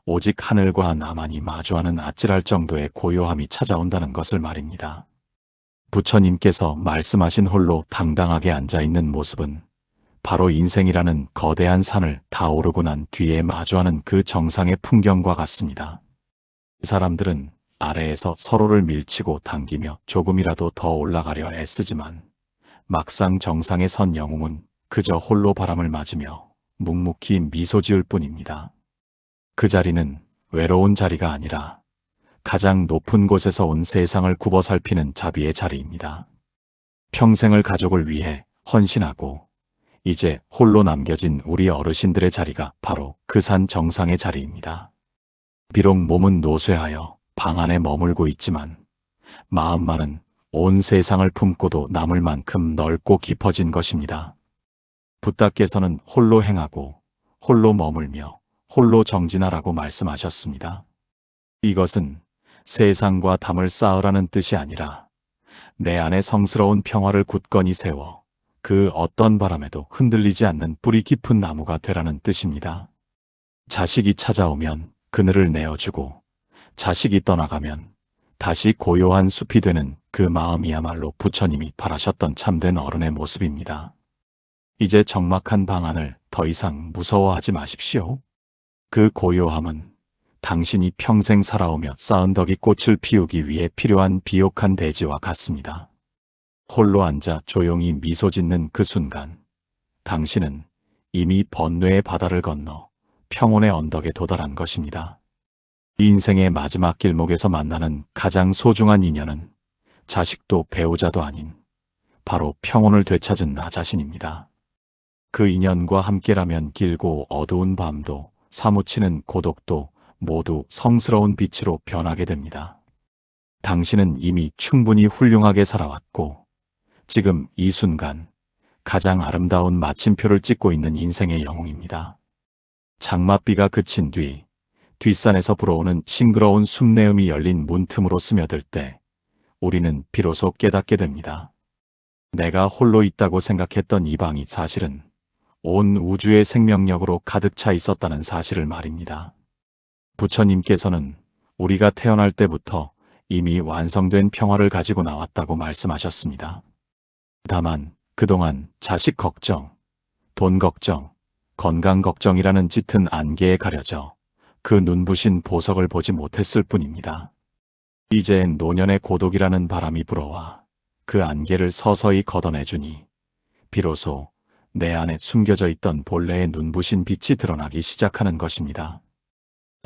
오직 하늘과 나만이 마주하는 아찔할 정도의 고요함이 찾아온다는 것을 말입니다. 부처님께서 말씀하신 홀로 당당하게 앉아있는 모습은 바로 인생이라는 거대한 산을 다 오르고 난 뒤에 마주하는 그 정상의 풍경과 같습니다. 사람들은 아래에서 서로를 밀치고 당기며 조금이라도 더 올라가려 애쓰지만 막상 정상에 선 영웅은 그저 홀로 바람을 맞으며 묵묵히 미소 지을 뿐입니다. 그 자리는 외로운 자리가 아니라 가장 높은 곳에서 온 세상을 굽어 살피는 자비의 자리입니다. 평생을 가족을 위해 헌신하고 이제 홀로 남겨진 우리 어르신들의 자리가 바로 그 산 정상의 자리입니다. 비록 몸은 노쇠하여 방 안에 머물고 있지만 마음만은 온 세상을 품고도 남을 만큼 넓고 깊어진 것입니다. 부다께서는 홀로 행하고 홀로 머물며 홀로 정진하라고 말씀하셨습니다. 이것은 세상과 담을 쌓으라는 뜻이 아니라 내 안에 성스러운 평화를 굳건히 세워 그 어떤 바람에도 흔들리지 않는 뿌리 깊은 나무가 되라는 뜻입니다. 자식이 찾아오면 그늘을 내어주고 자식이 떠나가면 다시 고요한 숲이 되는 그 마음이야말로 부처님이 바라셨던 참된 어른의 모습입니다. 이제 적막한 방 안을 더 이상 무서워하지 마십시오. 그 고요함은 당신이 평생 살아오며 쌓은 덕이 꽃을 피우기 위해 필요한 비옥한 대지와 같습니다. 홀로 앉아 조용히 미소 짓는 그 순간, 당신은 이미 번뇌의 바다를 건너 평온의 언덕에 도달한 것입니다. 인생의 마지막 길목에서 만나는 가장 소중한 인연은 자식도 배우자도 아닌 바로 평온을 되찾은 나 자신입니다. 그 인연과 함께라면 길고 어두운 밤도 사무치는 고독도 모두 성스러운 빛으로 변하게 됩니다. 당신은 이미 충분히 훌륭하게 살아왔고 지금 이 순간 가장 아름다운 마침표를 찍고 있는 인생의 영웅입니다. 장맛비가 그친 뒤 뒷산에서 불어오는 싱그러운 숲내음이 열린 문틈으로 스며들 때 우리는 비로소 깨닫게 됩니다. 내가 홀로 있다고 생각했던 이 방이 사실은 온 우주의 생명력으로 가득 차 있었다는 사실을 말입니다. 부처님께서는 우리가 태어날 때부터 이미 완성된 평화를 가지고 나왔다고 말씀하셨습니다. 다만 그동안 자식 걱정, 돈 걱정, 건강 걱정이라는 짙은 안개에 가려져 그 눈부신 보석을 보지 못했을 뿐입니다. 이젠 노년의 고독이라는 바람이 불어와 그 안개를 서서히 걷어내주니 비로소 내 안에 숨겨져 있던 본래의 눈부신 빛이 드러나기 시작하는 것입니다.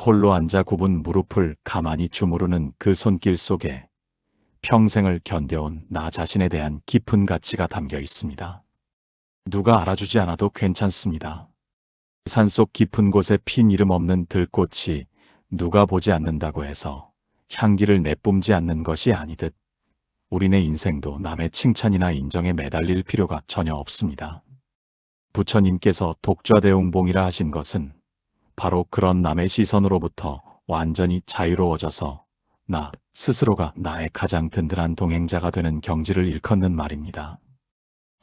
홀로 앉아 굽은 무릎을 가만히 주무르는 그 손길 속에 평생을 견뎌온 나 자신에 대한 깊은 가치가 담겨 있습니다. 누가 알아주지 않아도 괜찮습니다. 산속 깊은 곳에 핀 이름 없는 들꽃이 누가 보지 않는다고 해서 향기를 내뿜지 않는 것이 아니듯 우리네 인생도 남의 칭찬이나 인정에 매달릴 필요가 전혀 없습니다. 부처님께서 독좌대웅봉이라 하신 것은 바로 그런 남의 시선으로부터 완전히 자유로워져서 나 스스로가 나의 가장 든든한 동행자가 되는 경지를 일컫는 말입니다.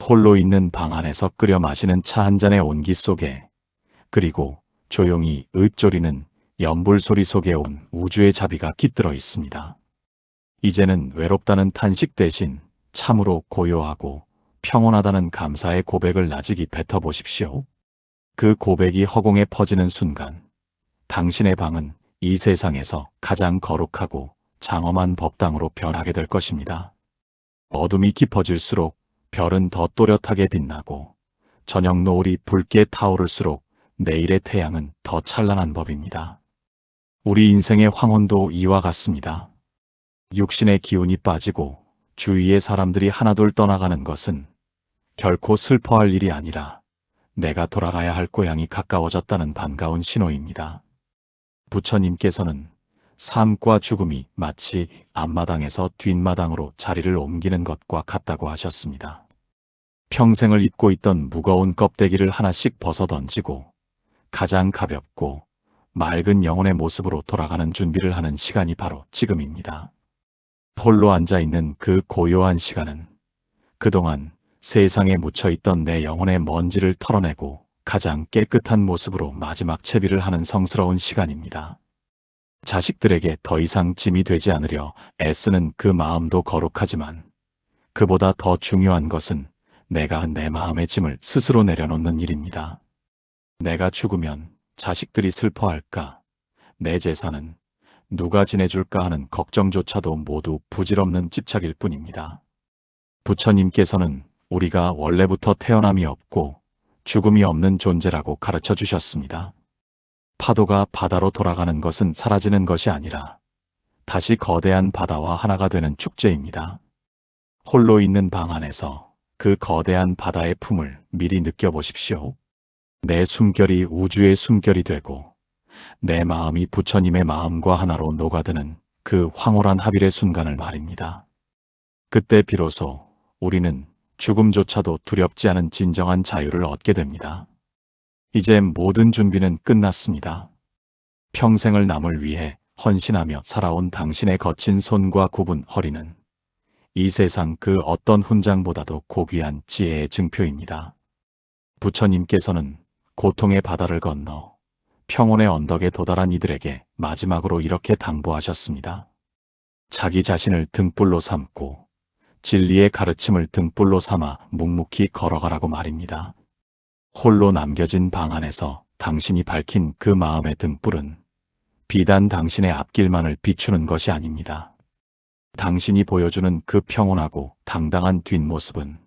홀로 있는 방 안에서 끓여 마시는 차 한 잔의 온기 속에 그리고 조용히 읊조리는 연불 소리 속에 온 우주의 자비가 깃들어 있습니다. 이제는 외롭다는 탄식 대신 참으로 고요하고 평온하다는 감사의 고백을 나직이 뱉어보십시오. 그 고백이 허공에 퍼지는 순간 당신의 방은 이 세상에서 가장 거룩하고 장엄한 법당으로 변하게 될 것입니다. 어둠이 깊어질수록 별은 더 또렷하게 빛나고 저녁 노을이 붉게 타오를수록 내일의 태양은 더 찬란한 법입니다. 우리 인생의 황혼도 이와 같습니다. 육신의 기운이 빠지고 주위의 사람들이 하나둘 떠나가는 것은 결코 슬퍼할 일이 아니라 내가 돌아가야 할 고향이 가까워졌다는 반가운 신호입니다. 부처님께서는 삶과 죽음이 마치 앞마당에서 뒷마당으로 자리를 옮기는 것과 같다고 하셨습니다. 평생을 입고 있던 무거운 껍데기를 하나씩 벗어던지고 가장 가볍고 맑은 영혼의 모습으로 돌아가는 준비를 하는 시간이 바로 지금입니다. 홀로 앉아있는 그 고요한 시간은 그동안 세상에 묻혀있던 내 영혼의 먼지를 털어내고 가장 깨끗한 모습으로 마지막 채비를 하는 성스러운 시간입니다. 자식들에게 더 이상 짐이 되지 않으려 애쓰는 그 마음도 거룩하지만 그보다 더 중요한 것은 내가 내 마음의 짐을 스스로 내려놓는 일입니다. 내가 죽으면 자식들이 슬퍼할까? 내 재산은 누가 지내줄까 하는 걱정조차도 모두 부질없는 집착일 뿐입니다. 부처님께서는 우리가 원래부터 태어남이 없고 죽음이 없는 존재라고 가르쳐 주셨습니다. 파도가 바다로 돌아가는 것은 사라지는 것이 아니라 다시 거대한 바다와 하나가 되는 축제입니다. 홀로 있는 방 안에서 그 거대한 바다의 품을 미리 느껴보십시오. 내 숨결이 우주의 숨결이 되고 내 마음이 부처님의 마음과 하나로 녹아드는 그 황홀한 합일의 순간을 말입니다. 그때 비로소 우리는 죽음조차도 두렵지 않은 진정한 자유를 얻게 됩니다. 이제 모든 준비는 끝났습니다. 평생을 남을 위해 헌신하며 살아온 당신의 거친 손과 굽은 허리는 이 세상 그 어떤 훈장보다도 고귀한 지혜의 증표입니다. 부처님께서는 고통의 바다를 건너 평온의 언덕에 도달한 이들에게 마지막으로 이렇게 당부하셨습니다. 자기 자신을 등불로 삼고 진리의 가르침을 등불로 삼아 묵묵히 걸어가라고 말입니다. 홀로 남겨진 방 안에서 당신이 밝힌 그 마음의 등불은 비단 당신의 앞길만을 비추는 것이 아닙니다. 당신이 보여주는 그 평온하고 당당한 뒷모습은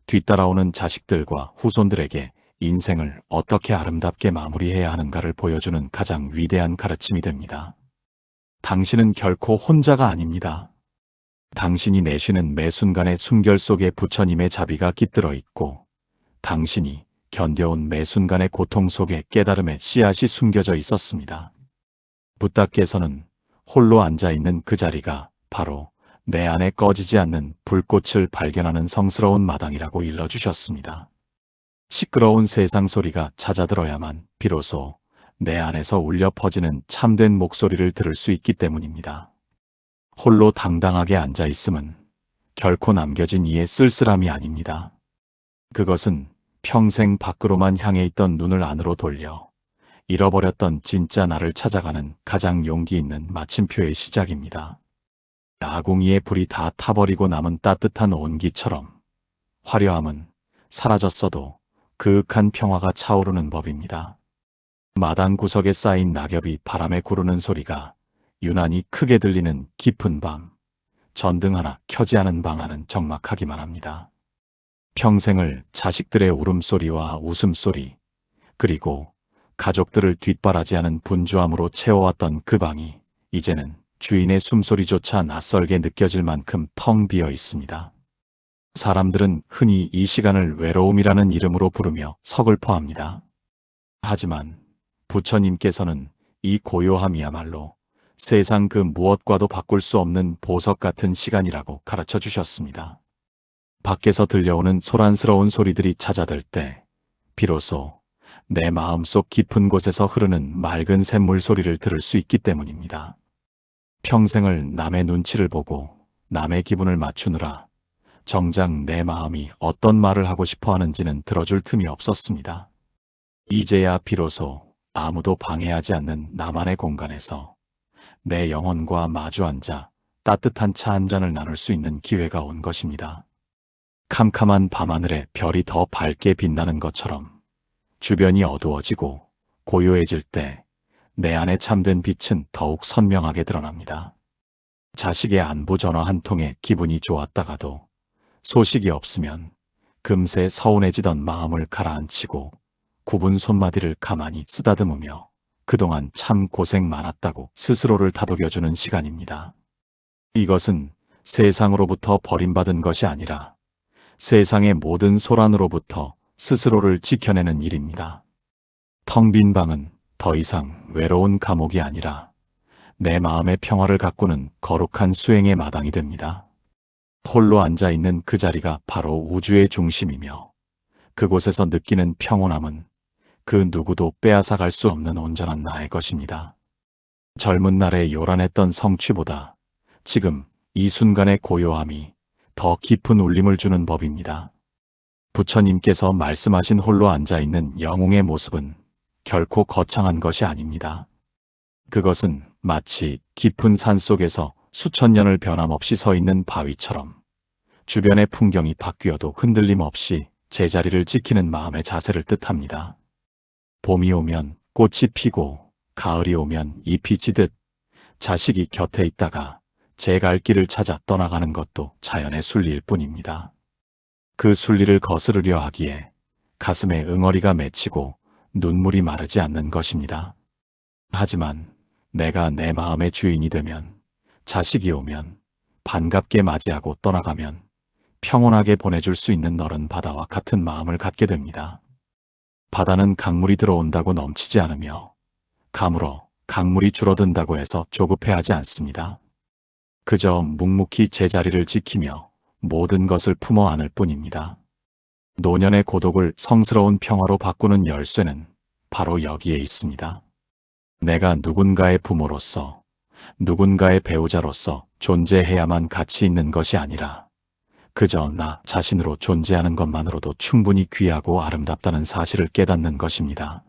뒤따라오는 자식들과 후손들에게 인생을 어떻게 아름답게 마무리해야 하는가를 보여주는 가장 위대한 가르침이 됩니다. 당신은 결코 혼자가 아닙니다. 당신이 내쉬는 매 순간의 숨결 속에 부처님의 자비가 깃들어 있고 당신이 견뎌온 매 순간의 고통 속에 깨달음의 씨앗이 숨겨져 있었습니다. 부다께서는 홀로 앉아있는 그 자리가 바로 내 안에 꺼지지 않는 불꽃을 발견하는 성스러운 마당이라고 일러주셨습니다. 시끄러운 세상 소리가 잦아들어야만 비로소 내 안에서 울려 퍼지는 참된 목소리를 들을 수 있기 때문입니다. 홀로 당당하게 앉아있음은 결코 남겨진 이의 쓸쓸함이 아닙니다. 그것은 평생 밖으로만 향해 있던 눈을 안으로 돌려 잃어버렸던 진짜 나를 찾아가는 가장 용기 있는 마침표의 시작입니다. 아궁이의 불이 다 타버리고 남은 따뜻한 온기처럼 화려함은 사라졌어도 그윽한 평화가 차오르는 법입니다. 마당 구석에 쌓인 낙엽이 바람에 구르는 소리가 유난히 크게 들리는 깊은 밤, 전등 하나 켜지 않은 방 안은 적막하기만 합니다. 평생을 자식들의 울음소리와 웃음소리, 그리고 가족들을 뒷바라지하는 분주함으로 채워왔던 그 방이 이제는 주인의 숨소리조차 낯설게 느껴질 만큼 텅 비어 있습니다. 사람들은 흔히 이 시간을 외로움이라는 이름으로 부르며 서글퍼합니다. 하지만 부처님께서는 이 고요함이야말로 세상 그 무엇과도 바꿀 수 없는 보석 같은 시간이라고 가르쳐 주셨습니다. 밖에서 들려오는 소란스러운 소리들이 잦아들 때 비로소 내 마음속 깊은 곳에서 흐르는 맑은 샘물 소리를 들을 수 있기 때문입니다. 평생을 남의 눈치를 보고 남의 기분을 맞추느라 정작 내 마음이 어떤 말을 하고 싶어 하는지는 들어줄 틈이 없었습니다. 이제야 비로소 아무도 방해하지 않는 나만의 공간에서 내 영혼과 마주 앉아 따뜻한 차 한 잔을 나눌 수 있는 기회가 온 것입니다. 캄캄한 밤하늘에 별이 더 밝게 빛나는 것처럼 주변이 어두워지고 고요해질 때 내 안에 참된 빛은 더욱 선명하게 드러납니다. 자식의 안부 전화 한 통에 기분이 좋았다가도 소식이 없으면 금세 서운해지던 마음을 가라앉히고 굽은 손마디를 가만히 쓰다듬으며 그동안 참 고생 많았다고 스스로를 다독여주는 시간입니다. 이것은 세상으로부터 버림받은 것이 아니라 세상의 모든 소란으로부터 스스로를 지켜내는 일입니다. 텅 빈 방은 더 이상 외로운 감옥이 아니라 내 마음의 평화를 가꾸는 거룩한 수행의 마당이 됩니다. 홀로 앉아있는 그 자리가 바로 우주의 중심이며 그곳에서 느끼는 평온함은 그 누구도 빼앗아갈 수 없는 온전한 나의 것입니다. 젊은 날의 요란했던 성취보다 지금 이 순간의 고요함이 더 깊은 울림을 주는 법입니다. 부처님께서 말씀하신 홀로 앉아있는 영웅의 모습은 결코 거창한 것이 아닙니다. 그것은 마치 깊은 산 속에서 수천 년을 변함없이 서 있는 바위처럼 주변의 풍경이 바뀌어도 흔들림 없이 제자리를 지키는 마음의 자세를 뜻합니다. 봄이 오면 꽃이 피고 가을이 오면 잎이 지듯 자식이 곁에 있다가 제 갈 길을 찾아 떠나가는 것도 자연의 순리일 뿐입니다. 그 순리를 거스르려 하기에 가슴에 응어리가 맺히고 눈물이 마르지 않는 것입니다. 하지만 내가 내 마음의 주인이 되면, 자식이 오면 반갑게 맞이하고 떠나가면 평온하게 보내줄 수 있는 너른 바다와 같은 마음을 갖게 됩니다. 바다는 강물이 들어온다고 넘치지 않으며 가물어 강물이 줄어든다고 해서 조급해하지 않습니다. 그저 묵묵히 제자리를 지키며 모든 것을 품어 안을 뿐입니다. 노년의 고독을 성스러운 평화로 바꾸는 열쇠는 바로 여기에 있습니다. 내가 누군가의 부모로서, 누군가의 배우자로서 존재해야만 가치 있는 것이 아니라 그저 나 자신으로 존재하는 것만으로도 충분히 귀하고 아름답다는 사실을 깨닫는 것입니다.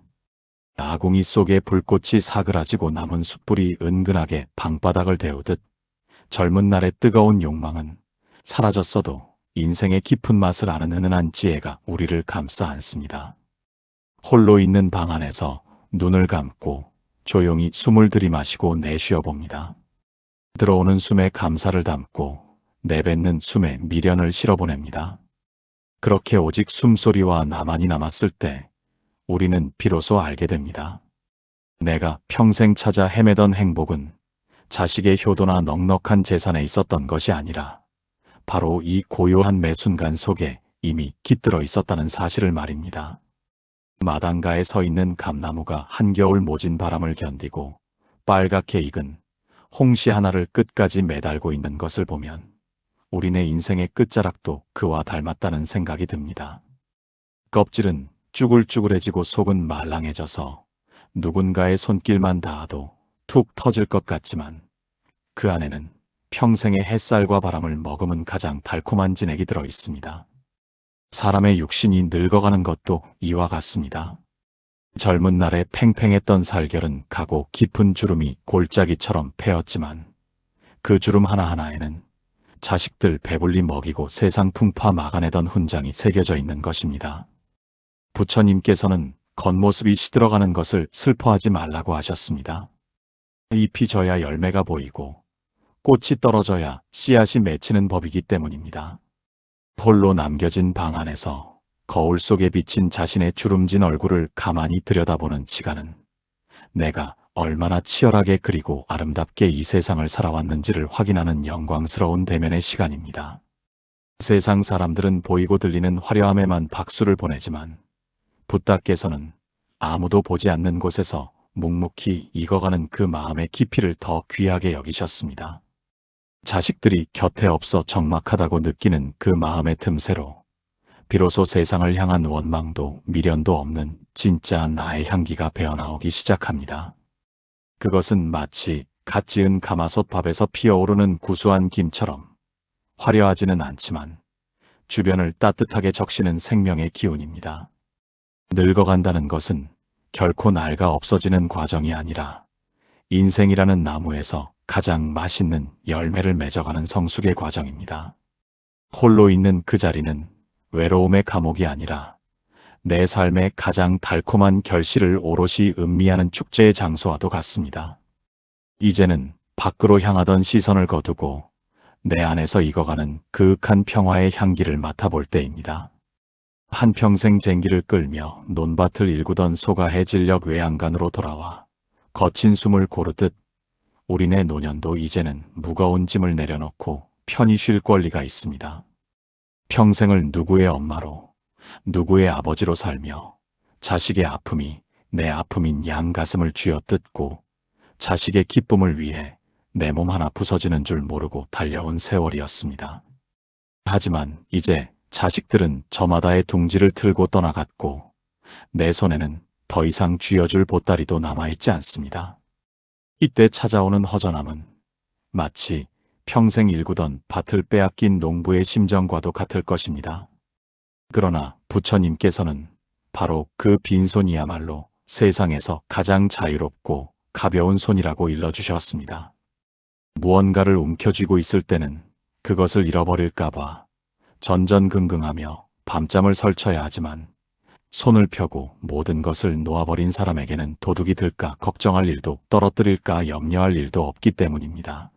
아궁이 속에 불꽃이 사그라지고 남은 숯불이 은근하게 방바닥을 데우듯 젊은 날의 뜨거운 욕망은 사라졌어도 인생의 깊은 맛을 아는 은은한 지혜가 우리를 감싸 안습니다. 홀로 있는 방 안에서 눈을 감고 조용히 숨을 들이마시고 내쉬어 봅니다. 들어오는 숨에 감사를 담고 내뱉는 숨에 미련을 실어보냅니다. 그렇게 오직 숨소리와 나만이 남았을 때 우리는 비로소 알게 됩니다. 내가 평생 찾아 헤매던 행복은 자식의 효도나 넉넉한 재산에 있었던 것이 아니라 바로 이 고요한 매 순간 속에 이미 깃들어 있었다는 사실을 말입니다. 마당가에 서 있는 감나무가 한겨울 모진 바람을 견디고 빨갛게 익은 홍시 하나를 끝까지 매달고 있는 것을 보면 우리네 인생의 끝자락도 그와 닮았다는 생각이 듭니다. 껍질은 쭈글쭈글해지고 속은 말랑해져서 누군가의 손길만 닿아도 툭 터질 것 같지만 그 안에는 평생의 햇살과 바람을 머금은 가장 달콤한 진액이 들어 있습니다. 사람의 육신이 늙어가는 것도 이와 같습니다. 젊은 날에 팽팽했던 살결은 가고 깊은 주름이 골짜기처럼 패었지만 그 주름 하나하나에는 자식들 배불리 먹이고 세상 풍파 막아내던 훈장이 새겨져 있는 것입니다. 부처님께서는 겉모습이 시들어가는 것을 슬퍼하지 말라고 하셨습니다. 잎이 져야 열매가 보이고 꽃이 떨어져야 씨앗이 맺히는 법이기 때문입니다. 홀로 남겨진 방 안에서 거울 속에 비친 자신의 주름진 얼굴을 가만히 들여다보는 시간은 내가 얼마나 치열하게 그리고 아름답게 이 세상을 살아왔는지를 확인하는 영광스러운 대면의 시간입니다. 세상 사람들은 보이고 들리는 화려함에만 박수를 보내지만 붓다께서는 아무도 보지 않는 곳에서 묵묵히 익어가는 그 마음의 깊이를 더 귀하게 여기셨습니다. 자식들이 곁에 없어 적막하다고 느끼는 그 마음의 틈새로 비로소 세상을 향한 원망도 미련도 없는 진짜 나의 향기가 배어나오기 시작합니다. 그것은 마치 갓 지은 가마솥 밥에서 피어오르는 구수한 김처럼 화려하지는 않지만 주변을 따뜻하게 적시는 생명의 기운입니다. 늙어간다는 것은 결코 낡아 없어지는 과정이 아니라 인생이라는 나무에서 가장 맛있는 열매를 맺어가는 성숙의 과정입니다. 홀로 있는 그 자리는 외로움의 감옥이 아니라 내 삶의 가장 달콤한 결실을 오롯이 음미하는 축제의 장소와도 같습니다. 이제는 밖으로 향하던 시선을 거두고 내 안에서 익어가는 그윽한 평화의 향기를 맡아볼 때입니다. 한평생 쟁기를 끌며 논밭을 일구던 소가 해질녘 외양간으로 돌아와 거친 숨을 고르듯 우리네 노년도 이제는 무거운 짐을 내려놓고 편히 쉴 권리가 있습니다. 평생을 누구의 엄마로, 누구의 아버지로 살며 자식의 아픔이 내 아픔인 양 가슴을 쥐어뜯고 자식의 기쁨을 위해 내 몸 하나 부서지는 줄 모르고 달려온 세월이었습니다. 하지만 이제 자식들은 저마다의 둥지를 틀고 떠나갔고 내 손에는 더 이상 쥐어줄 보따리도 남아있지 않습니다. 이때 찾아오는 허전함은 마치 평생 일구던 밭을 빼앗긴 농부의 심정과도 같을 것입니다. 그러나 부처님께서는 바로 그 빈손이야말로 세상에서 가장 자유롭고 가벼운 손이라고 일러주셨습니다. 무언가를 움켜쥐고 있을 때는 그것을 잃어버릴까봐 전전긍긍하며 밤잠을 설쳐야 하지만 손을 펴고 모든 것을 놓아버린 사람에게는 도둑이 들까 걱정할 일도 떨어뜨릴까 염려할 일도 없기 때문입니다.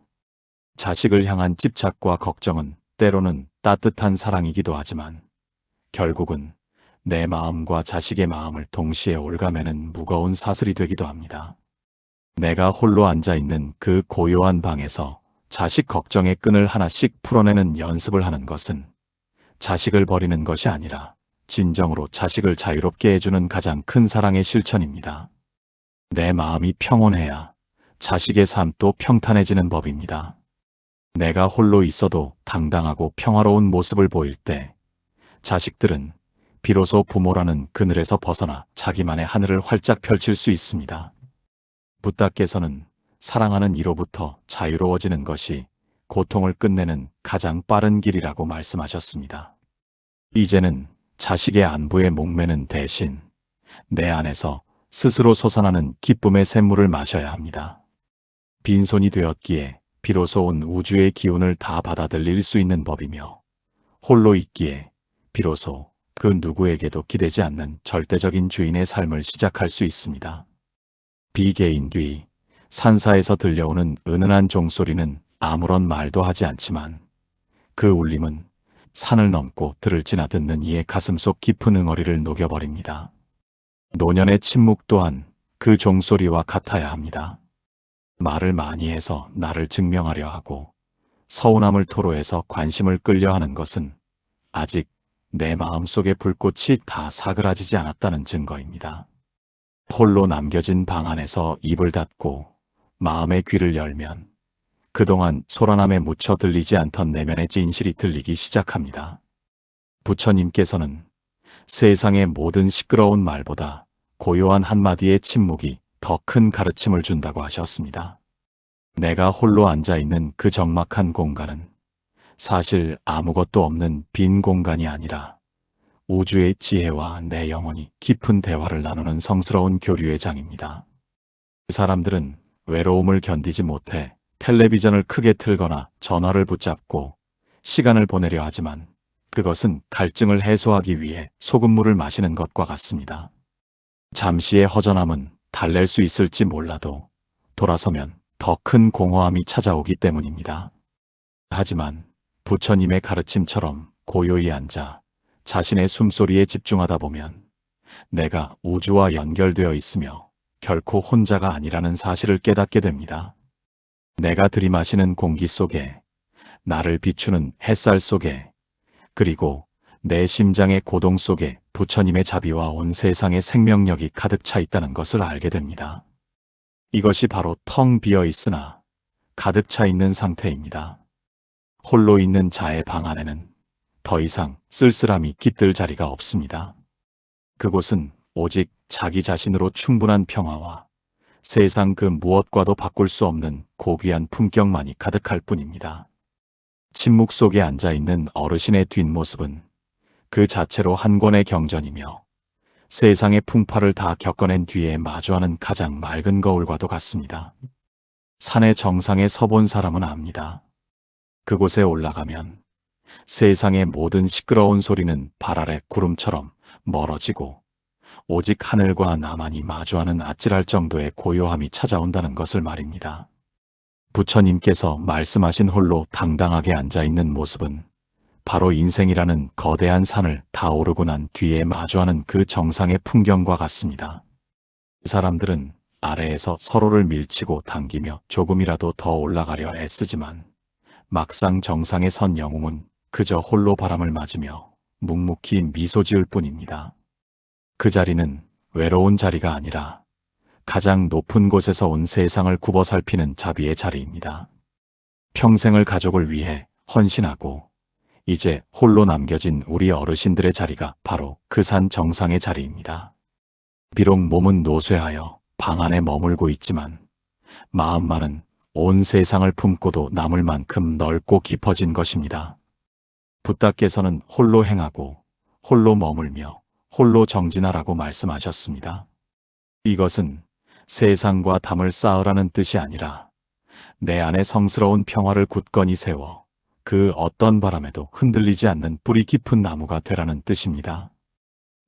자식을 향한 집착과 걱정은 때로는 따뜻한 사랑이기도 하지만 결국은 내 마음과 자식의 마음을 동시에 옭아매는 무거운 사슬이 되기도 합니다. 내가 홀로 앉아있는 그 고요한 방에서 자식 걱정의 끈을 하나씩 풀어내는 연습을 하는 것은 자식을 버리는 것이 아니라 진정으로 자식을 자유롭게 해주는 가장 큰 사랑의 실천입니다. 내 마음이 평온해야 자식의 삶도 평탄해지는 법입니다. 내가 홀로 있어도 당당하고 평화로운 모습을 보일 때 자식들은 비로소 부모라는 그늘에서 벗어나 자기만의 하늘을 활짝 펼칠 수 있습니다. 붓다께서는 사랑하는 이로부터 자유로워지는 것이 고통을 끝내는 가장 빠른 길이라고 말씀하셨습니다. 이제는 자식의 안부에 목매는 대신 내 안에서 스스로 솟아나는 기쁨의 샘물을 마셔야 합니다. 빈손이 되었기에 비로소 온 우주의 기운을 다 받아들일 수 있는 법이며 홀로 있기에 비로소 그 누구에게도 기대지 않는 절대적인 주인의 삶을 시작할 수 있습니다. 비개인 뒤 산사에서 들려오는 은은한 종소리는 아무런 말도 하지 않지만 그 울림은 산을 넘고 들을 지나 듣는 이의 가슴속 깊은 응어리를 녹여버립니다. 노년의 침묵 또한 그 종소리와 같아야 합니다. 말을 많이 해서 나를 증명하려 하고 서운함을 토로해서 관심을 끌려 하는 것은 아직 내 마음속의 불꽃이 다 사그라지지 않았다는 증거입니다. 홀로 남겨진 방 안에서 입을 닫고 마음의 귀를 열면 그동안 소란함에 묻혀 들리지 않던 내면의 진실이 들리기 시작합니다. 부처님께서는 세상의 모든 시끄러운 말보다 고요한 한마디의 침묵이 더 큰 가르침을 준다고 하셨습니다. 내가 홀로 앉아있는 그 적막한 공간은 사실 아무것도 없는 빈 공간이 아니라 우주의 지혜와 내 영혼이 깊은 대화를 나누는 성스러운 교류의 장입니다. 사람들은 외로움을 견디지 못해 텔레비전을 크게 틀거나 전화를 붙잡고 시간을 보내려 하지만 그것은 갈증을 해소하기 위해 소금물을 마시는 것과 같습니다. 잠시의 허전함은 달랠 수 있을지 몰라도 돌아서면 더 큰 공허함이 찾아오기 때문입니다. 하지만 부처님의 가르침처럼 고요히 앉아 자신의 숨소리에 집중하다 보면 내가 우주와 연결되어 있으며 결코 혼자가 아니라는 사실을 깨닫게 됩니다. 내가 들이마시는 공기 속에, 나를 비추는 햇살 속에, 그리고 내 심장의 고동 속에 부처님의 자비와 온 세상의 생명력이 가득 차 있다는 것을 알게 됩니다. 이것이 바로 텅 비어 있으나 가득 차 있는 상태입니다. 홀로 있는 자의 방 안에는 더 이상 쓸쓸함이 깃들 자리가 없습니다. 그곳은 오직 자기 자신으로 충분한 평화와 세상 그 무엇과도 바꿀 수 없는 고귀한 품격만이 가득할 뿐입니다. 침묵 속에 앉아있는 어르신의 뒷모습은 그 자체로 한 권의 경전이며 세상의 풍파를 다 겪어낸 뒤에 마주하는 가장 맑은 거울과도 같습니다. 산의 정상에 서본 사람은 압니다. 그곳에 올라가면 세상의 모든 시끄러운 소리는 발 아래 구름처럼 멀어지고 오직 하늘과 나만이 마주하는 아찔할 정도의 고요함이 찾아온다는 것을 말입니다. 부처님께서 말씀하신 홀로 당당하게 앉아있는 모습은 바로 인생이라는 거대한 산을 다 오르고 난 뒤에 마주하는 그 정상의 풍경과 같습니다. 사람들은 아래에서 서로를 밀치고 당기며 조금이라도 더 올라가려 애쓰지만 막상 정상에 선 영웅은 그저 홀로 바람을 맞으며 묵묵히 미소 지을 뿐입니다. 그 자리는 외로운 자리가 아니라 가장 높은 곳에서 온 세상을 굽어 살피는 자비의 자리입니다. 평생을 가족을 위해 헌신하고 이제 홀로 남겨진 우리 어르신들의 자리가 바로 그 산 정상의 자리입니다. 비록 몸은 노쇠하여 방 안에 머물고 있지만 마음만은 온 세상을 품고도 남을 만큼 넓고 깊어진 것입니다. 붓다께서는 홀로 행하고 홀로 머물며 홀로 정진하라고 말씀하셨습니다. 이것은 세상과 담을 쌓으라는 뜻이 아니라 내 안에 성스러운 평화를 굳건히 세워 그 어떤 바람에도 흔들리지 않는 뿌리 깊은 나무가 되라는 뜻입니다.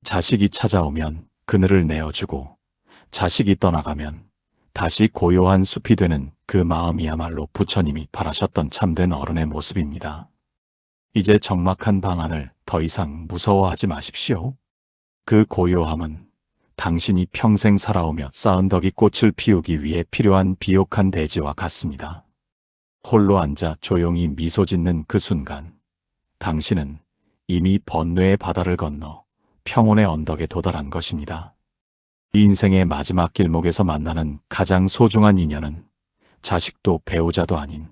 자식이 찾아오면 그늘을 내어주고 자식이 떠나가면 다시 고요한 숲이 되는 그 마음이야말로 부처님이 바라셨던 참된 어른의 모습입니다. 이제 적막한 방 안을 더 이상 무서워하지 마십시오. 그 고요함은 당신이 평생 살아오며 쌓은 덕이 꽃을 피우기 위해 필요한 비옥한 대지와 같습니다. 홀로 앉아 조용히 미소 짓는 그 순간, 당신은 이미 번뇌의 바다를 건너 평온의 언덕에 도달한 것입니다. 인생의 마지막 길목에서 만나는 가장 소중한 인연은 자식도 배우자도 아닌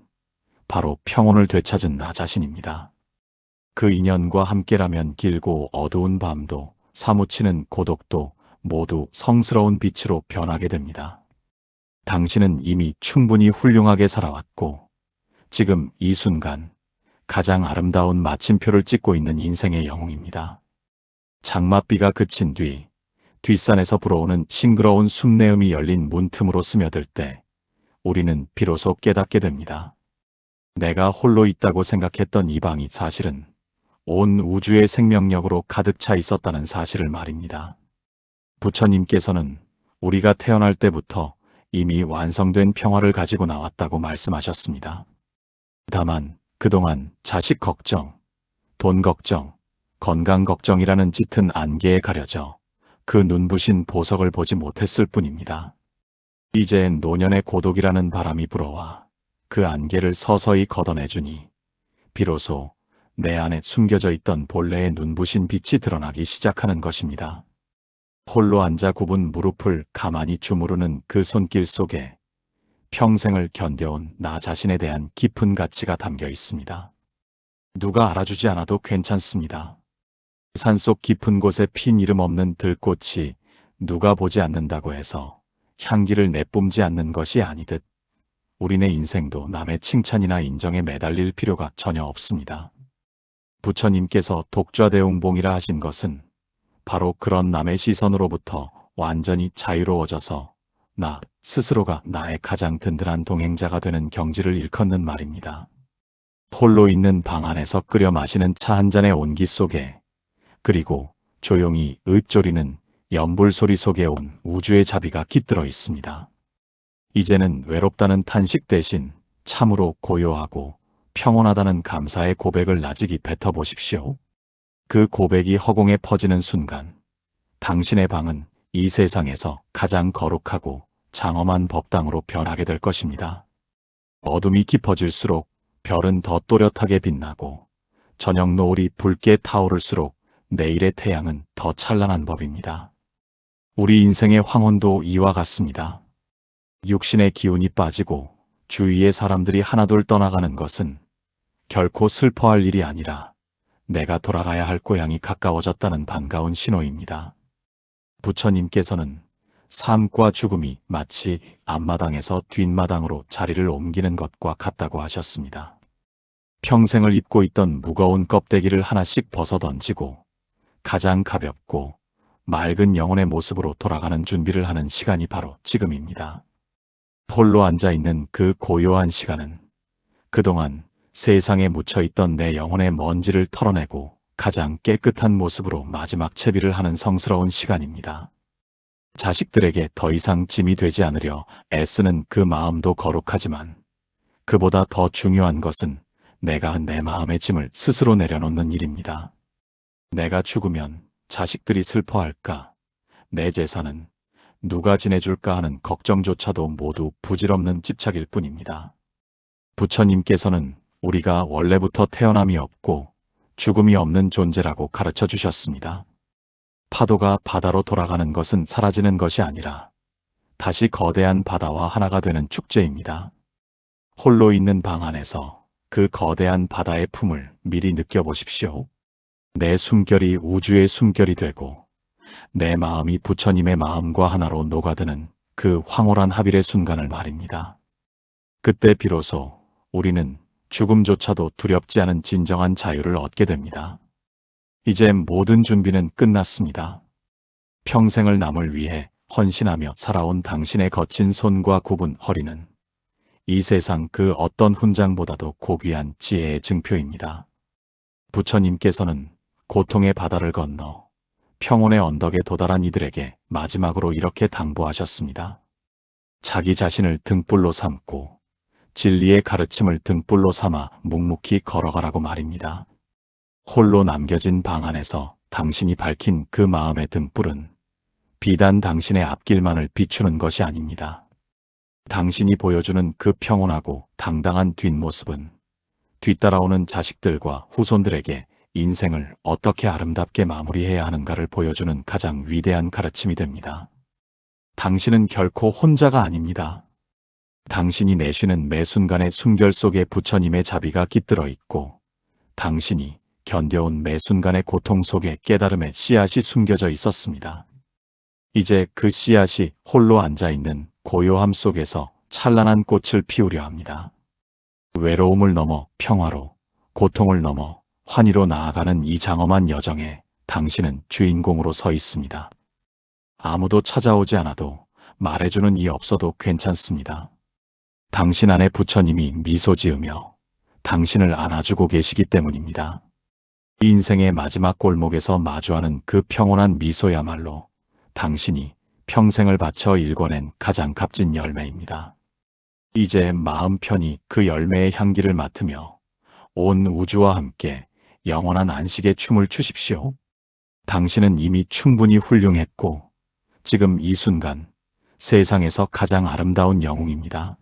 바로 평온을 되찾은 나 자신입니다. 그 인연과 함께라면 길고 어두운 밤도 사무치는 고독도 모두 성스러운 빛으로 변하게 됩니다. 당신은 이미 충분히 훌륭하게 살아왔고 지금 이 순간 가장 아름다운 마침표를 찍고 있는 인생의 영웅입니다. 장맛비가 그친 뒤 뒷산에서 불어오는 싱그러운 숨내음이 열린 문틈으로 스며들 때 우리는 비로소 깨닫게 됩니다. 내가 홀로 있다고 생각했던 이 방이 사실은 온 우주의 생명력으로 가득 차 있었다는 사실을 말입니다. 부처님께서는 우리가 태어날 때부터 이미 완성된 평화를 가지고 나왔다고 말씀하셨습니다. 다만 그동안 자식 걱정, 돈 걱정, 건강 걱정이라는 짙은 안개에 가려져 그 눈부신 보석을 보지 못했을 뿐입니다. 이제 노년의 고독이라는 바람이 불어와 그 안개를 서서히 걷어내주니 비로소 내 안에 숨겨져 있던 본래의 눈부신 빛이 드러나기 시작하는 것입니다. 홀로 앉아 굽은 무릎을 가만히 주무르는 그 손길 속에 평생을 견뎌온 나 자신에 대한 깊은 가치가 담겨 있습니다. 누가 알아주지 않아도 괜찮습니다. 산속 깊은 곳에 핀 이름 없는 들꽃이 누가 보지 않는다고 해서 향기를 내뿜지 않는 것이 아니듯 우리네 인생도 남의 칭찬이나 인정에 매달릴 필요가 전혀 없습니다. 부처님께서 독좌대웅봉이라 하신 것은 바로 그런 남의 시선으로부터 완전히 자유로워져서 나 스스로가 나의 가장 든든한 동행자가 되는 경지를 일컫는 말입니다. 홀로 있는 방 안에서 끓여 마시는 차 한 잔의 온기 속에, 그리고 조용히 읊조리는 연불 소리 속에 온 우주의 자비가 깃들어 있습니다. 이제는 외롭다는 탄식 대신 참으로 고요하고 평온하다는 감사의 고백을 나직이 뱉어보십시오. 그 고백이 허공에 퍼지는 순간, 당신의 방은 이 세상에서 가장 거룩하고 장엄한 법당으로 변하게 될 것입니다. 어둠이 깊어질수록 별은 더 또렷하게 빛나고, 저녁 노을이 붉게 타오를수록 내일의 태양은 더 찬란한 법입니다. 우리 인생의 황혼도 이와 같습니다. 육신의 기운이 빠지고 주위의 사람들이 하나둘 떠나가는 것은 결코 슬퍼할 일이 아니라 내가 돌아가야 할 고향이 가까워졌다는 반가운 신호입니다. 부처님께서는 삶과 죽음이 마치 앞마당에서 뒷마당으로 자리를 옮기는 것과 같다고 하셨습니다. 평생을 입고 있던 무거운 껍데기를 하나씩 벗어던지고 가장 가볍고 맑은 영혼의 모습으로 돌아가는 준비를 하는 시간이 바로 지금입니다. 홀로 앉아있는 그 고요한 시간은 그동안 세상에 묻혀있던 내 영혼의 먼지를 털어내고 가장 깨끗한 모습으로 마지막 채비를 하는 성스러운 시간입니다. 자식들에게 더 이상 짐이 되지 않으려 애쓰는 그 마음도 거룩하지만, 그보다 더 중요한 것은 내가 내 마음의 짐을 스스로 내려놓는 일입니다. 내가 죽으면 자식들이 슬퍼할까, 내 재산은 누가 지내줄까 하는 걱정조차도 모두 부질없는 집착일 뿐입니다. 부처님께서는 우리가 원래부터 태어남이 없고 죽음이 없는 존재라고 가르쳐 주셨습니다. 파도가 바다로 돌아가는 것은 사라지는 것이 아니라 다시 거대한 바다와 하나가 되는 축제입니다. 홀로 있는 방 안에서 그 거대한 바다의 품을 미리 느껴보십시오. 내 숨결이 우주의 숨결이 되고 내 마음이 부처님의 마음과 하나로 녹아드는 그 황홀한 합일의 순간을 말입니다. 그때 비로소 우리는 죽음조차도 두렵지 않은 진정한 자유를 얻게 됩니다. 이제 모든 준비는 끝났습니다. 평생을 남을 위해 헌신하며 살아온 당신의 거친 손과 굽은 허리는 이 세상 그 어떤 훈장보다도 고귀한 지혜의 증표입니다. 부처님께서는 고통의 바다를 건너 평온의 언덕에 도달한 이들에게 마지막으로 이렇게 당부하셨습니다. 자기 자신을 등불로 삼고 진리의 가르침을 등불로 삼아 묵묵히 걸어가라고 말입니다. 홀로 남겨진 방 안에서 당신이 밝힌 그 마음의 등불은 비단 당신의 앞길만을 비추는 것이 아닙니다. 당신이 보여주는 그 평온하고 당당한 뒷모습은 뒤따라오는 자식들과 후손들에게 인생을 어떻게 아름답게 마무리해야 하는가를 보여주는 가장 위대한 가르침이 됩니다. 당신은 결코 혼자가 아닙니다. 당신이 내쉬는 매 순간의 숨결 속에 부처님의 자비가 깃들어 있고, 당신이 견뎌온 매 순간의 고통 속에 깨달음의 씨앗이 숨겨져 있었습니다. 이제 그 씨앗이 홀로 앉아있는 고요함 속에서 찬란한 꽃을 피우려 합니다. 외로움을 넘어 평화로, 고통을 넘어 환희로 나아가는 이 장엄한 여정에 당신은 주인공으로 서 있습니다. 아무도 찾아오지 않아도 말해주는 이 없어도 괜찮습니다. 당신 안에 부처님이 미소 지으며 당신을 안아주고 계시기 때문입니다. 인생의 마지막 골목에서 마주하는 그 평온한 미소야말로 당신이 평생을 바쳐 일궈낸 가장 값진 열매입니다. 이제 마음 편히 그 열매의 향기를 맡으며 온 우주와 함께 영원한 안식의 춤을 추십시오. 당신은 이미 충분히 훌륭했고 지금 이 순간 세상에서 가장 아름다운 영웅입니다.